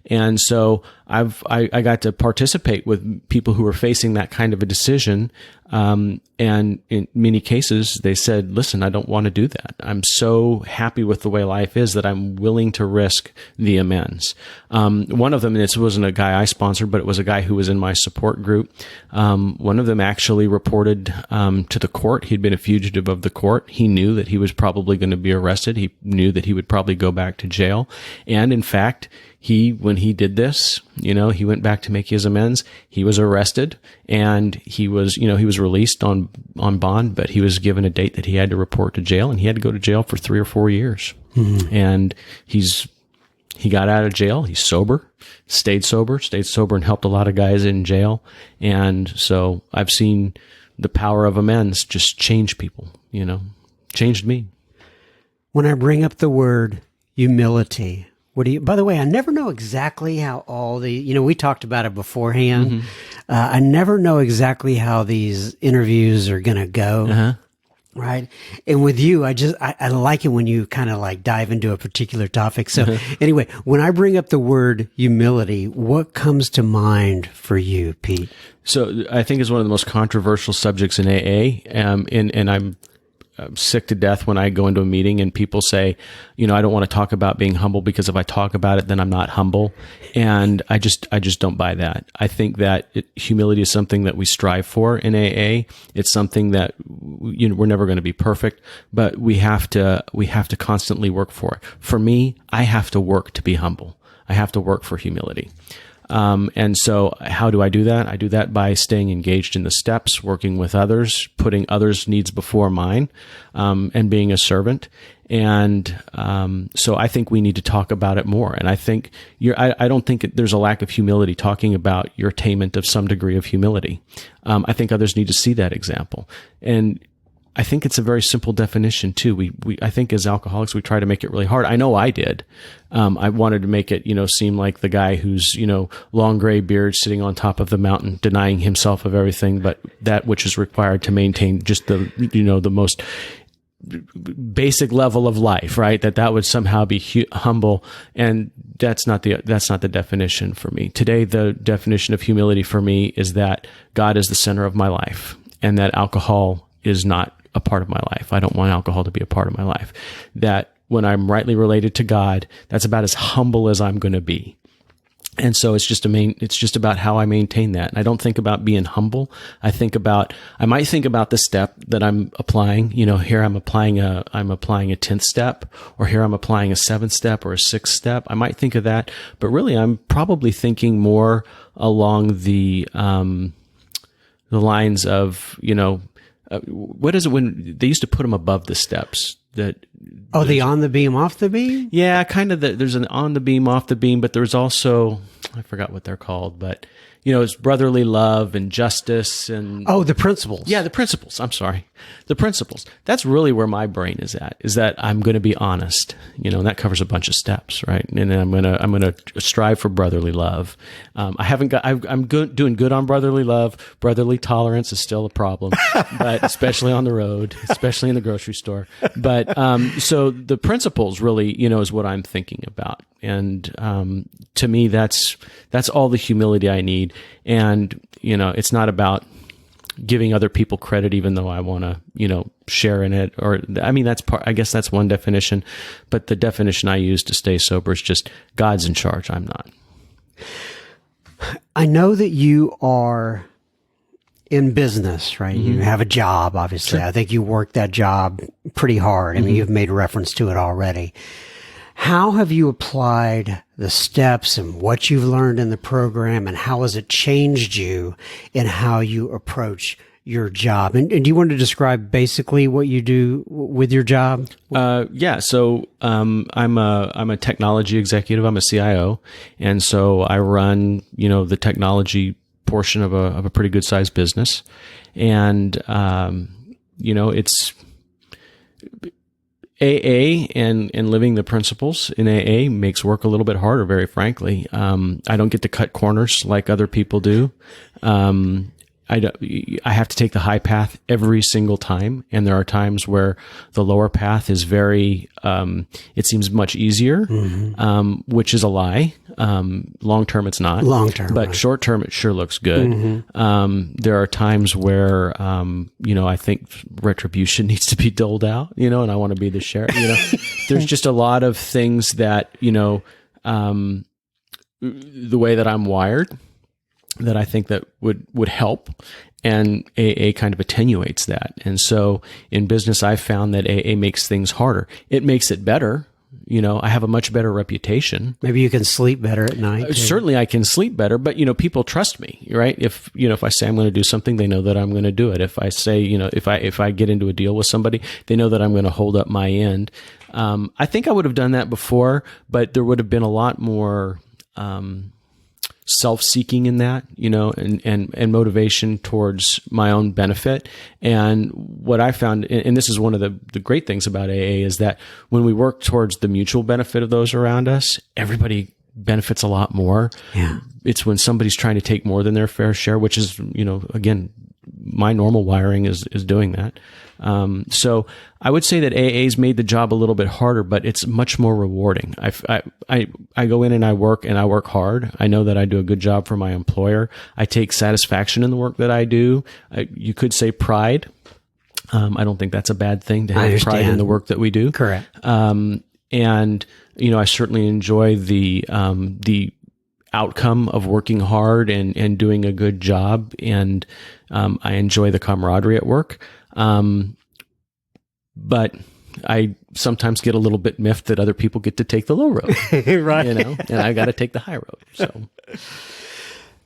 And so I got to participate with people who were facing that kind of a decision. And in many cases, they said, listen, I don't want to do that. I'm so happy with the way life is that I'm willing to risk the amends. One of them, and it wasn't a guy I sponsored, but it was a guy who was in my support group. One of them actually reported to the court. He'd been a fugitive of the court. He knew that he was probably going to be arrested. He knew that he would probably go back to jail. And in fact, when he did this, he went back to make his amends. He was arrested, and he was released on bond, but he was given a date that he had to report to jail, and he had to go to jail for 3 or 4 years. Mm-hmm. And he got out of jail. He's stayed sober, and helped a lot of guys in jail. And so I've seen the power of amends just change people, changed me. When I bring up the word humility, by the way, I never know exactly how all we talked about it beforehand. Mm-hmm. I never know exactly how these interviews are going to go. Uh-huh. Right. And with you, I like it when you kind of like dive into a particular topic. So anyway, when I bring up the word humility, what comes to mind for you, Pete? So I think it's one of the most controversial subjects in AA. And I'm sick to death when I go into a meeting and people say, I don't want to talk about being humble because if I talk about it, then I'm not humble. And I just don't buy that. I think that humility is something that we strive for in AA. It's something that we're never going to be perfect, but we have to constantly work for it. For me, I have to work to be humble. I have to work for humility. And so how do I do that? I do that by staying engaged in the steps, working with others, putting others' needs before mine, and being a servant. And so I think we need to talk about it more. And I think I don't think there's a lack of humility talking about your attainment of some degree of humility. I think others need to see that example. And I think it's a very simple definition too. I think as alcoholics, we try to make it really hard. I know I did. I wanted to make it, seem like the guy who's, long gray beard sitting on top of the mountain, denying himself of everything, but that which is required to maintain just the most basic level of life, right? That would somehow be humble. And that's not the definition for me. Today, the definition of humility for me is that God is the center of my life and that alcohol is not a part of my life. I don't want alcohol to be a part of my life. That when I'm rightly related to God, that's about as humble as I'm going to be. And so it's just about how I maintain that. And I don't think about being humble. I might think about the step that I'm applying. Here I'm applying a 10th step, or here I'm applying a 7th step or a 6th step. I might think of that, but really I'm probably thinking more along the lines of, what is it when they used to put them above the steps? The on the beam, off the beam? Yeah, kind of. There's an on the beam, off the beam, but there's also, I forgot what they're called, but it's brotherly love and justice and... Oh, the principles. Yeah, the principles. I'm sorry. The principles. That's really where my brain is at, is that I'm going to be honest, and that covers a bunch of steps, right? And I'm going to strive for brotherly love. I'm doing good on brotherly love. Brotherly tolerance is still a problem, but especially on the road, especially in the grocery store. But, so the principles really, is what I'm thinking about. And, to me, that's all the humility I need. And, it's not about giving other people credit, even though I want to, share in it. Or, I guess that's one definition, but the definition I use to stay sober is just God's in charge. I'm not. I know that you are in business, right? Mm-hmm. You have a job, obviously. Sure. I think you work that job pretty hard. Mm-hmm. You've made reference to it already. How have you applied the steps and what you've learned in the program, and how has it changed you in how you approach your job? And do you want to describe basically what you do with your job? Yeah. So, I'm a technology executive. I'm a CIO. And so I run, the technology portion of a pretty good sized business. And, it's AA and living the principles in AA makes work a little bit harder, very frankly. I don't get to cut corners like other people do. I have to take the high path every single time. And there are times where the lower path is very, it seems much easier, mm-hmm. Which is a lie. Long term, it's not. Long term. But right. Short term, it sure looks good. Mm-hmm. There are times where, I think retribution needs to be doled out, and I want to be the sheriff, There's just a lot of things that, the way that I'm wired, that I think that would help, and AA kind of attenuates that. And so in business, I've found that AA makes things harder. It makes it better. I have a much better reputation. Maybe you can sleep better at night. Certainly I can sleep better, but people trust me, right? If I say I'm going to do something, they know that I'm going to do it. If I say, if I get into a deal with somebody, they know that I'm going to hold up my end. I think I would have done that before, but there would have been a lot more, self-seeking in that, and motivation towards my own benefit. And what I found, and this is one of the great things about AA, is that when we work towards the mutual benefit of those around us, everybody benefits a lot more. Yeah. It's when somebody's trying to take more than their fair share, which is, again, my normal wiring is doing that. So I would say that AA's made the job a little bit harder, but it's much more rewarding. I go in and I work hard. I know that I do a good job for my employer. I take satisfaction in the work that I do. You could say pride. I don't think that's a bad thing to I have pride in understand. the work that we do. Correct. And I certainly enjoy the outcome of working hard and doing a good job, and I enjoy the camaraderie at work. But I sometimes get a little bit miffed that other people get to take the low road, Right. and I got to take the high road.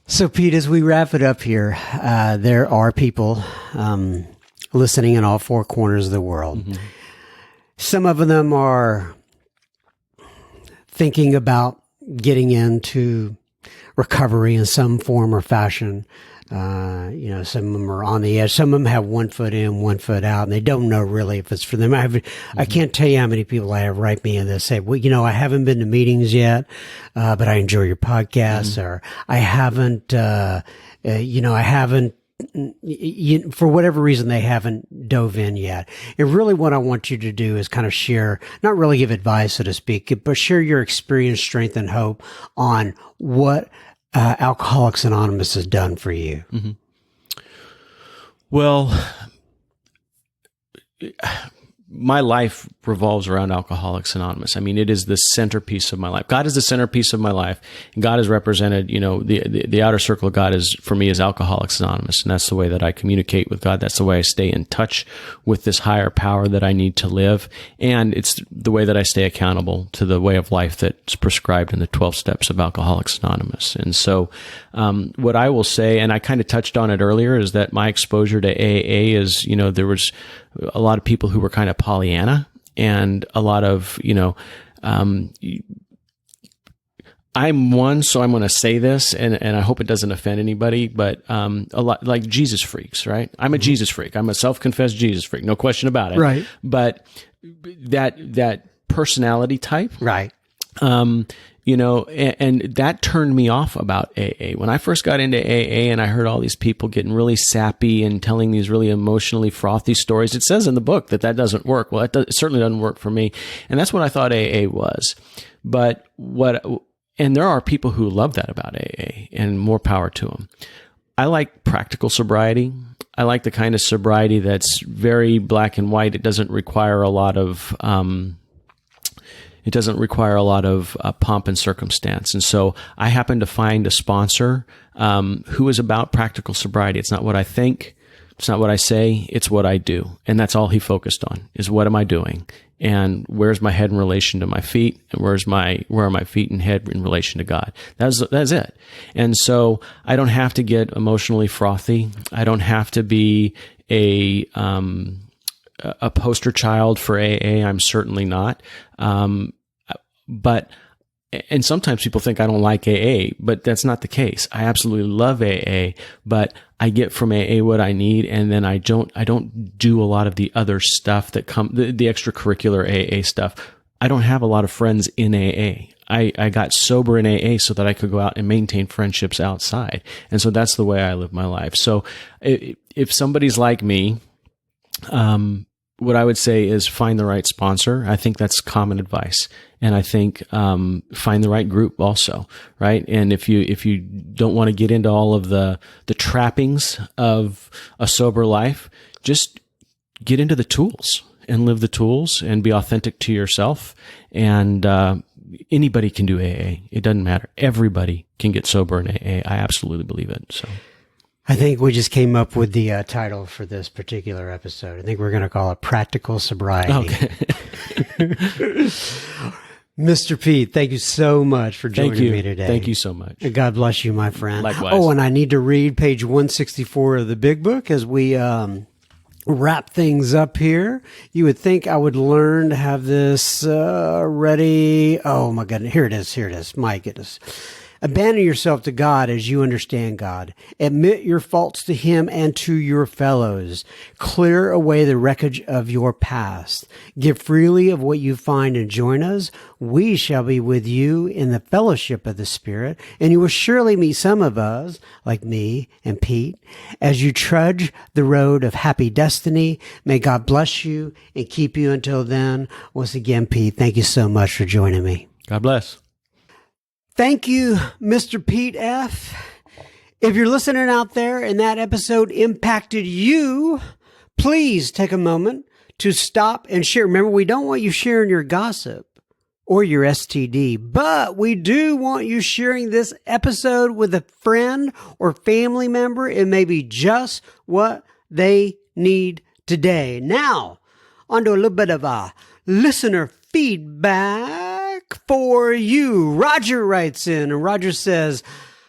So, Pete, as we wrap it up here, there are people listening in all four corners of the world. Mm-hmm. Some of them are thinking about getting into recovery in some form or fashion. Some of them are on the edge. Some of them have 1 foot in, 1 foot out, and they don't know really if it's for them. I can't tell you how many people I have write me and they say, well, I haven't been to meetings yet, but I enjoy your podcast, or I haven't, for whatever reason, they haven't dove in yet. And really what I want you to do is kind of share, not really give advice, so to speak, but share your experience, strength, and hope on what Alcoholics Anonymous has done for you. Mm-hmm. Well, my life revolves around Alcoholics Anonymous. I mean, it is the centerpiece of my life. God is the centerpiece of my life, and God is represented. The outer circle of God for me is Alcoholics Anonymous, and that's the way that I communicate with God. That's the way I stay in touch with this higher power that I need to live, and it's the way that I stay accountable to the way of life that's prescribed in the 12 steps of Alcoholics Anonymous. And so, what I will say, and I kind of touched on it earlier, is that my exposure to AA is, there was a lot of people who were kind of Pollyanna, and a lot of, I'm one, so I'm going to say this, and I hope it doesn't offend anybody, but a lot like Jesus freaks, right? I'm a Jesus freak. I'm a self-confessed Jesus freak, no question about it. Right. But that personality type, Right. and that turned me off about AA. When I first got into AA and I heard all these people getting really sappy and telling these really emotionally frothy stories, it says in the book that doesn't work. Well, it certainly doesn't work for me. And that's what I thought AA was. And there are people who love that about AA, and more power to them. I like practical sobriety. I like the kind of sobriety that's very black and white. It doesn't require a lot of, pomp and circumstance. And so I happened to find a sponsor who is about practical sobriety. It's not what I think. It's not what I say. It's what I do. And that's all he focused on, is what am I doing? And where's my head in relation to my feet? And where are my feet and head in relation to God? That's it. And so I don't have to get emotionally frothy. I don't have to be a poster child for AA. I'm certainly not. And sometimes people think I don't like AA, but that's not the case. I absolutely love AA, but I get from AA what I need, and then I don't do a lot of the other stuff that the extracurricular AA stuff. I don't have a lot of friends in AA. I got sober in AA so that I could go out and maintain friendships outside. And so that's the way I live my life. So if somebody's like me, what I would say is find the right sponsor. I think that's common advice. And I think, find the right group also, right? And if you don't want to get into all of the trappings of a sober life, just get into the tools and live the tools and be authentic to yourself. And, anybody can do AA. It doesn't matter. Everybody can get sober in AA. I absolutely believe it. So. I think we just came up with the title for this particular episode. I think we're going to call it Practical Sobriety. Okay. Mr. Pete, thank you so much for joining me today. Thank you so much. God bless you, my friend. Likewise. Oh, and I need to read page 164 of the big book as we wrap things up here. You would think I would learn to have this ready. Oh, my goodness. Here it is. My goodness. Abandon yourself to God as you understand God. Admit your faults to Him and to your fellows. Clear away the wreckage of your past. Give freely of what you find and join us. We shall be with you in the fellowship of the Spirit, and you will surely meet some of us, like me and Pete, as you trudge the road of happy destiny. May God bless you and keep you until then. Once again, Pete, thank you so much for joining me. God bless. Thank you, Mr. Pete F. If you're listening out there and that episode impacted you, please take a moment to stop and share. Remember, we don't want you sharing your gossip or your STD, but we do want you sharing this episode with a friend or family member. It may be just what they need today. Now, on to a little bit of listener feedback for you. Roger writes in, and Roger says,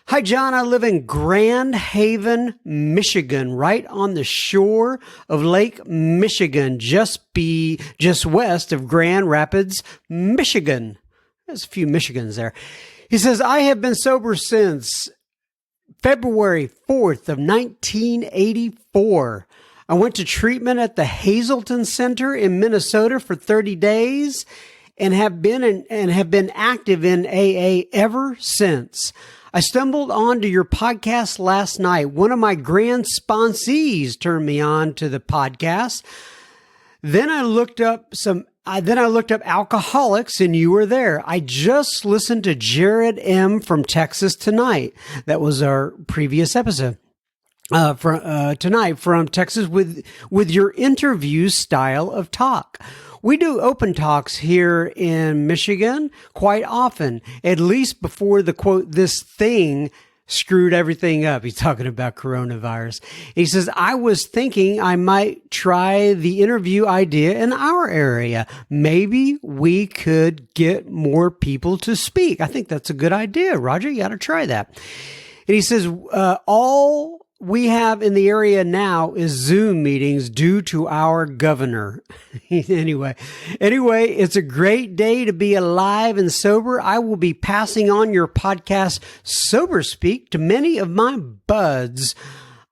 "Hi, John. I live in Grand Haven, Michigan, right on the shore of Lake Michigan, just west of Grand Rapids, Michigan." There's a few Michigans there. He says, "I have been sober since February 4th of 1984. I went to treatment at the Hazelton Center in Minnesota for 30 days and have been active in AA ever since. I stumbled onto your podcast last night. One of my grand sponsees turned me on to the podcast. Then I looked up Alcoholics, and you were there. I just listened to Jared M. from Texas tonight. That was our previous episode. Tonight from Texas with your interview style of talk. We do open talks here in Michigan quite often, at least before the quote, this thing screwed everything up. He's talking about coronavirus. He says, I was thinking I might try the interview idea in our area. Maybe we could get more people to speak. I think that's a good idea, Roger. You got to try that. And he says, all we have in the area now is Zoom meetings due to our governor. Anyway, it's a great day to be alive and sober. I will be passing on your podcast, Sober Speak, to many of my buds.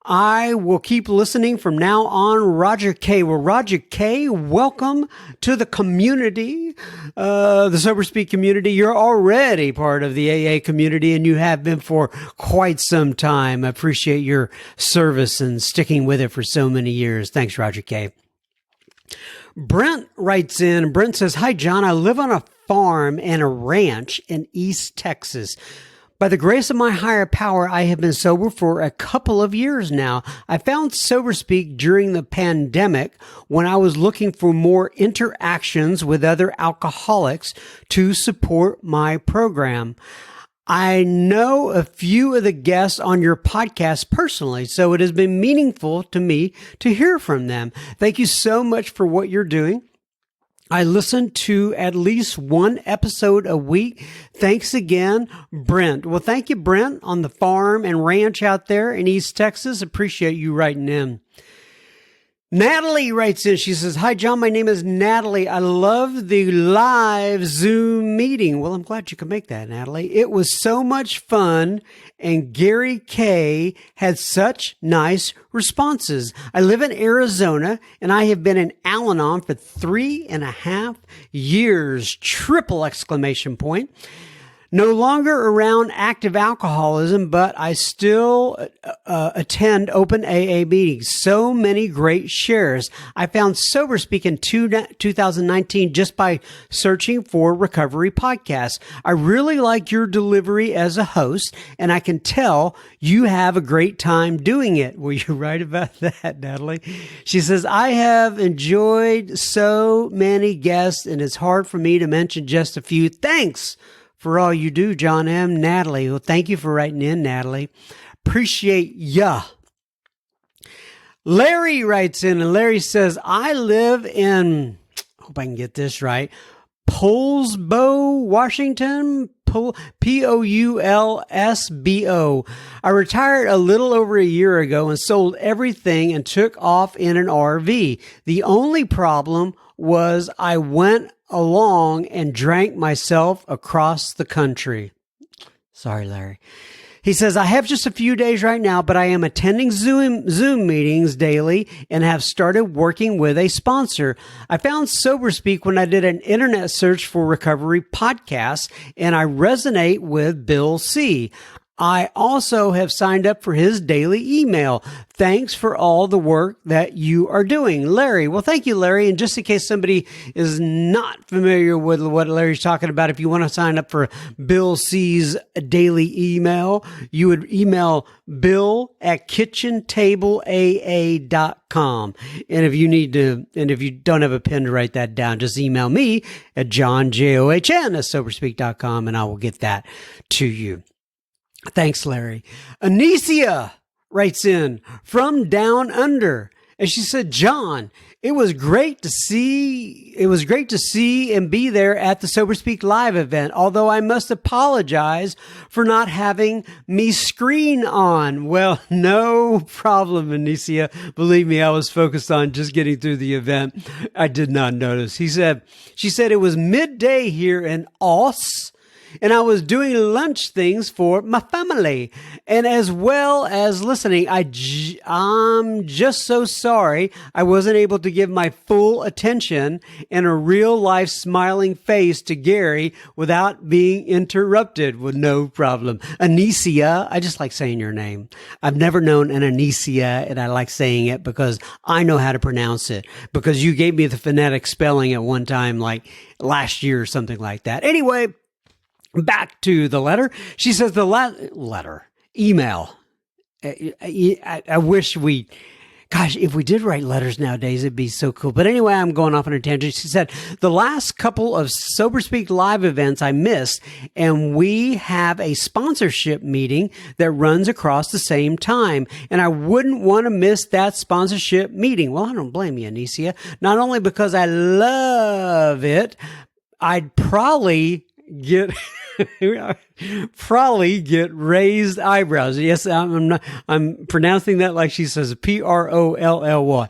I will keep listening from now on. Roger K. Well, Roger K., welcome to the community, the Sober Speak community. You're already part of the AA community, and you have been for quite some time. I appreciate your service and sticking with it for so many years. Thanks, Roger K. Brent writes in. Brent says, "Hi, John. I live on a farm and a ranch in East Texas. By the grace of my higher power, I have been sober for a couple of years now. I found Sober Speak during the pandemic when I was looking for more interactions with other alcoholics to support my program. I know a few of the guests on your podcast personally, so it has been meaningful to me to hear from them. Thank you so much for what you're doing. I listen to at least one episode a week. Thanks again, Brent." Well, thank you, Brent, on the farm and ranch out there in East Texas. Appreciate you writing in. Natalie writes in. She says, "Hi, John. My name is Natalie. I love the live Zoom meeting." Well, I'm glad you could make that, Natalie. "It was so much fun, and Gary K. had such nice responses. I live in Arizona, and I have been in Al-Anon for 3.5 years. Triple exclamation point. No longer around active alcoholism, but I still attend open AA meetings. So many great shares. I found Sober Speak in 2019 just by searching for recovery podcasts. I really like your delivery as a host, and I can tell you have a great time doing it." Well, you're right about that, Natalie. She says, "I have enjoyed so many guests, and it's hard for me to mention just a few. Thanks for all you do, John M." Natalie. Well, thank you for writing in, Natalie. Appreciate ya. Larry writes in, and Larry says, "I live in," hope I can get this right, Poulsbo, Washington, Poulsbo. I retired a little over a year ago and sold everything and took off in an RV. The only problem was I went along and drank myself across the country." Sorry, Larry. He says, "I have just a few days right now, but I am attending Zoom meetings daily and have started working with a sponsor. I found Sober Speak when I did an internet search for recovery podcasts, and I resonate with Bill C. I also have signed up for his daily email. Thanks for all the work that you are doing, Larry. Well, thank you, Larry. And just in case somebody is not familiar with what Larry's talking about, if you want to sign up for Bill C's daily email, you would email bill@kitchentableaa.com. And if you don't have a pen to write that down, just email me at johnjohn@soberspeak.com and I will get that to you. Thanks, Larry. Anicia writes in from down under. And she said, John, it was great to see and be there at the Sober Speak Live event, although I must apologize for not having me screen on. Well, no problem, Anicia. Believe me, I was focused on just getting through the event. I did not notice. She said it was midday here in Aus, and I was doing lunch things for my family. And as well as listening, I'm just so sorry I wasn't able to give my full attention and a real life smiling face to Gary without being interrupted. Well, no problem. Anicia, I just like saying your name. I've never known an Anicia, and I like saying it because I know how to pronounce it, because you gave me the phonetic spelling at one time, like last year or something like that. Anyway, back to the letter. She says email. I wish if we did write letters nowadays, it'd be so cool. But anyway, I'm going off on a tangent. She said, the last couple of Sober Speak Live events I missed, and we have a sponsorship meeting that runs across the same time, and I wouldn't want to miss that sponsorship meeting. Well, I don't blame you, Anicia. Not only because I love it, I'd probably get raised eyebrows. Yes, I'm pronouncing that like she says, Prolly.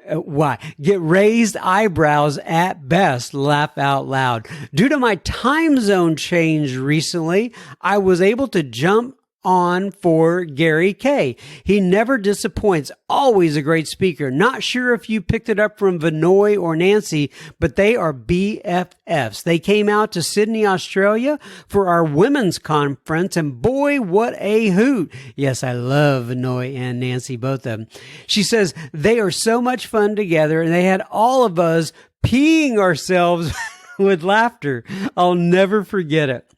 Why? Get raised eyebrows at best. Laugh out loud. Due to my time zone change recently, I was able to jump on for Gary K. He never disappoints. Always a great speaker. Not sure if you picked it up from Vinoy or Nancy, but they are BFFs. They came out to Sydney, Australia for our women's conference, and boy, what a hoot. Yes, I love Vinoy and Nancy, both of them. She says they are so much fun together, and they had all of us peeing ourselves with laughter. I'll never forget it.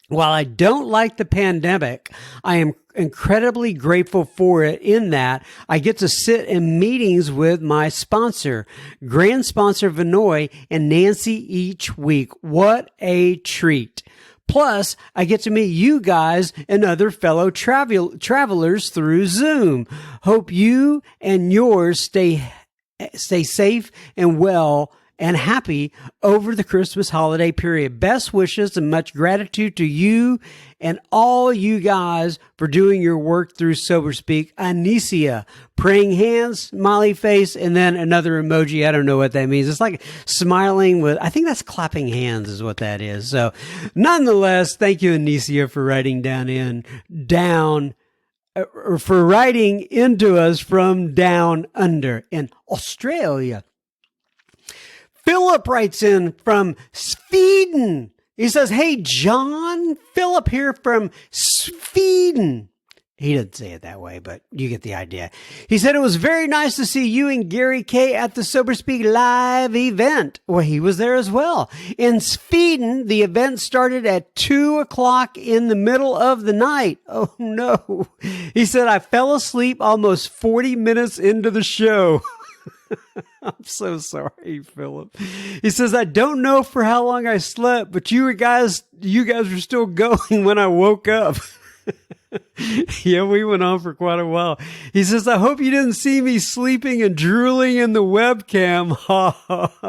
While I don't like the pandemic, I am incredibly grateful for it in that I get to sit in meetings with my sponsor, grand sponsor Vinoy and Nancy each week. What a treat. Plus, I get to meet you guys and other fellow travelers through Zoom. Hope you and yours stay safe and well and happy over the Christmas holiday period. Best wishes and much gratitude to you and all you guys for doing your work through Sober Speak. Anicia, praying hands, smiley face, and then another emoji. I don't know what that means. It's like smiling with, I think that's clapping hands is what that is. So nonetheless, thank you, Anicia, for writing for writing into us from down under in Australia. Philip writes in from Sweden. He says, hey, John, Philip here from Sweden. He didn't say it that way, but you get the idea. He said, it was very nice to see you and Gary K at the Sober Speak Live event. Well, he was there as well. In Sweden, the event started at 2:00 in the middle of the night. Oh, no. He said, I fell asleep almost 40 minutes into the show. I'm so sorry, Philip. He says, I don't know for how long I slept, but you guys were still going when I woke up. Yeah, we went on for quite a while. He says, I hope you didn't see me sleeping and drooling in the webcam.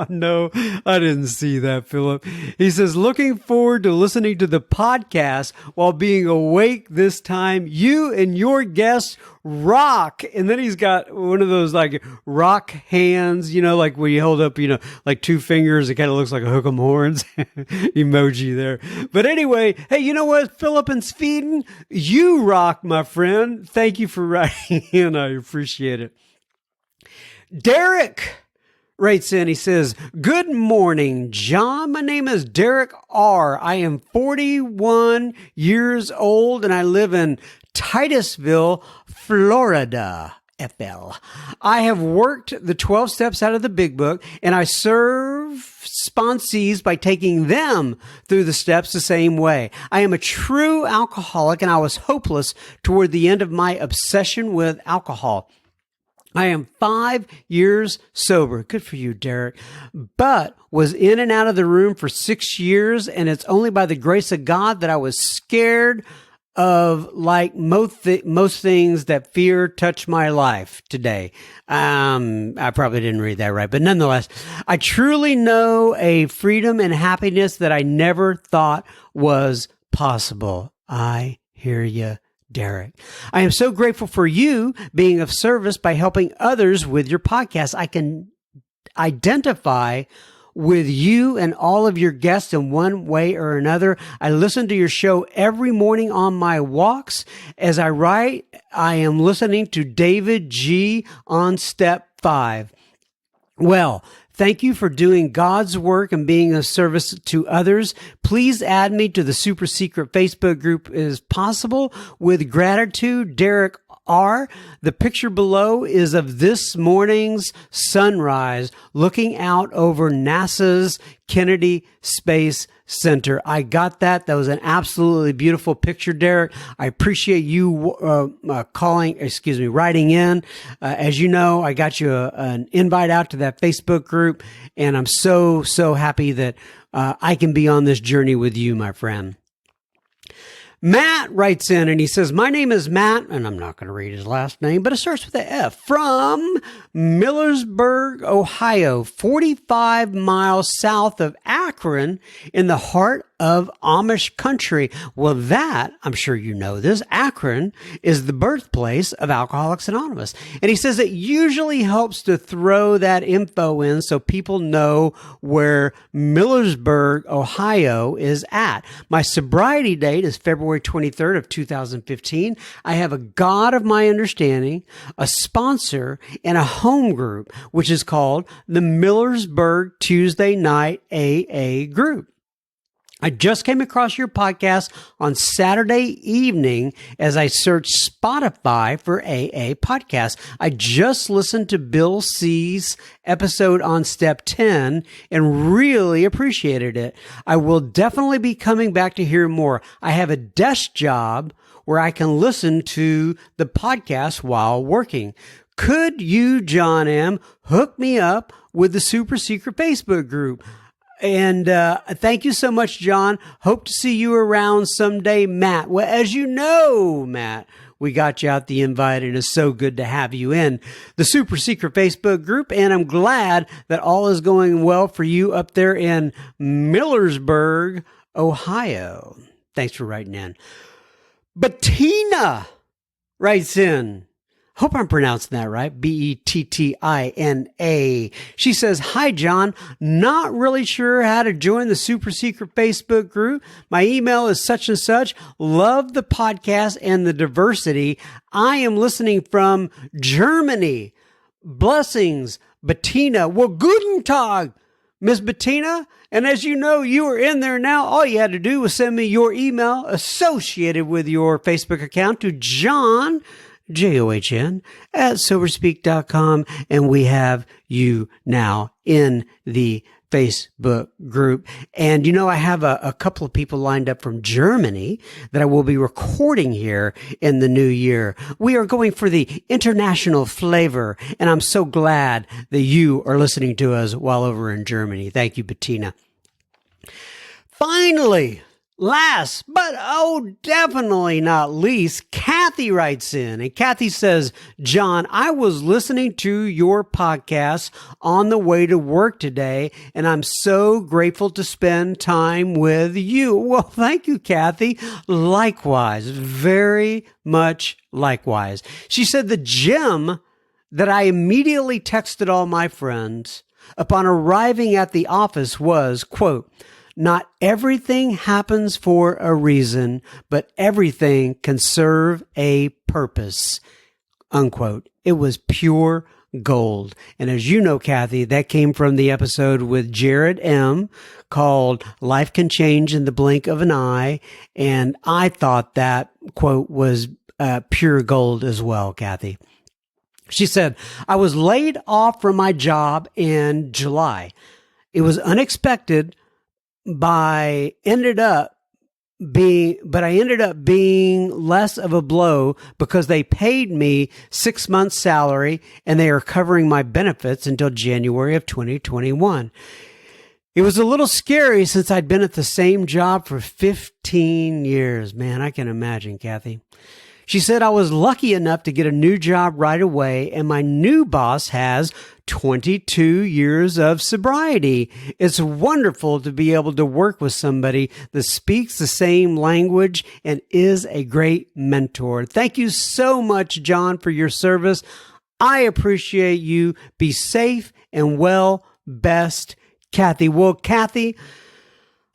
No, I didn't see that, Philip. He says, looking forward to listening to the podcast while being awake this time. You and your guests rock. And then he's got one of those like rock hands, like where you hold up, like two fingers. It kind of looks like a hook 'em horns emoji there. But anyway, hey, you know what, Philip in Sweden, you rock, my friend. Thank you for writing in. I appreciate it. Derek writes in, he says, "Good morning, John. My name is Derek R. I am 41 years old and I live in Titusville, Florida. FL. I have worked the 12 steps out of the Big Book, and I serve sponsees by taking them through the steps the same way. I am a true alcoholic, and I was hopeless toward the end of my obsession with alcohol. I am 5 years sober." Good for you, Derek. "But was in and out of the room for 6 years, and it's only by the grace of God that I was scared of, like most things, that fear touched my life today." I probably didn't read that right, but nonetheless, "I truly know a freedom and happiness that I never thought was possible." I hear you, Derek. "I am so grateful for you being of service by helping others with your podcast. I can identify with you and all of your guests in one way or another. I listen to your show every morning on my walks. As I write, I am listening to David G. on step 5. Well, thank you for doing God's work and being of service to others. Please add me to the super secret Facebook group as possible. With gratitude, Derek R." The picture below is of this morning's sunrise looking out over NASA's Kennedy Space Center. I got that. That was an absolutely beautiful picture, Derek. I appreciate you writing in. As you know, I got you an invite out to that Facebook group, and I'm so happy that I can be on this journey with you, my friend. Matt writes in and he says, "My name is Matt," and I'm not going to read his last name, but it starts with an F, "from Millersburg, Ohio, 45 miles south of Akron in the heart of Amish country." Well, that, I'm sure you know this, Akron is the birthplace of Alcoholics Anonymous. And he says it usually helps to throw that info in so people know where Millersburg, Ohio is at. My sobriety date is February 23rd of 2015. I have a God of my understanding, a sponsor, and a home group, which is called the Millersburg Tuesday Night AA Group. I just came across your podcast on Saturday evening as I searched Spotify for AA podcasts. I just listened to Bill C's episode on step 10 and really appreciated it. I will definitely be coming back to hear more. I have a desk job where I can listen to the podcast while working. Could you, John M., hook me up with the super secret Facebook group? And thank you so much, John. Hope to see you around someday, Matt. Well, as you know, Matt, we got you out the invite, and it's so good to have you in the super secret Facebook group. And I'm glad that all is going well for you up there in Millersburg, Ohio. Thanks for writing in. Bettina writes in. Hope I'm pronouncing that right. Bettina. She says, "Hi, John. Not really sure how to join the super secret Facebook group. My email is such and such. Love the podcast and the diversity. I am listening from Germany. Blessings, Bettina." Well, guten Tag, Miss Bettina. And as you know, you are in there now. All you had to do was send me your email associated with your Facebook account to John, John, at Soberspeak.com, and we have you now in the Facebook group. And you know, I have a couple of people lined up from Germany that I will be recording here in the new year. We are going for the international flavor, and I'm so glad that you are listening to us while over in Germany. Thank you, Bettina. Finally, last, but definitely not least, Kathy writes in, and Kathy says, "John, I was listening to your podcast on the way to work today, and I'm so grateful to spend time with you." Well, thank you, Kathy. Likewise, very much likewise. She said the gem that I immediately texted all my friends upon arriving at the office was, quote, "Not everything happens for a reason, but everything can serve a purpose." unquote. It was pure gold. And as you know, Kathy, that came from the episode with Jared M. called Life Can Change in the Blink of an Eye. And I thought that quote was pure gold as well, Kathy. She said, I was laid off from my job in July. It was unexpected, but I ended up being less of a blow because they paid me 6 months' salary and they are covering my benefits until January of 2021. It was a little scary since I'd been at the same job for 15 years. Man, I can imagine, Kathy. She said, I was lucky enough to get a new job right away, and my new boss has 22 years of sobriety. It's wonderful to be able to work with somebody that speaks the same language and is a great mentor. Thank you so much, John, for your service. I appreciate you. Be safe and well. Best, Kathy. Well, Kathy,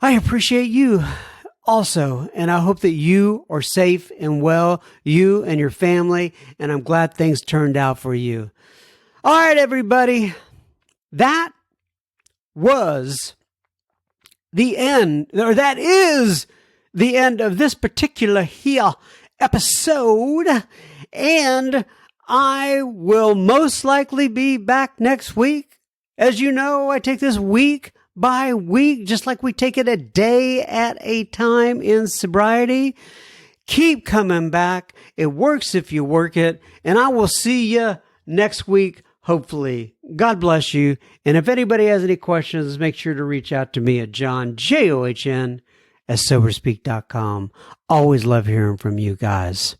I appreciate you also, and I hope that you are safe and well, you and your family, and I'm glad things turned out for you. All right, everybody, that was the end, or that is the end of this particular here episode, and I will most likely be back next week. As you know, I take this week by week, just like we take it a day at a time in sobriety. Keep coming back. It works if you work it. And I will see you next week, hopefully. God bless you. And if anybody has any questions, make sure to reach out to me at John, John, at soberspeak.com. Always love hearing from you guys.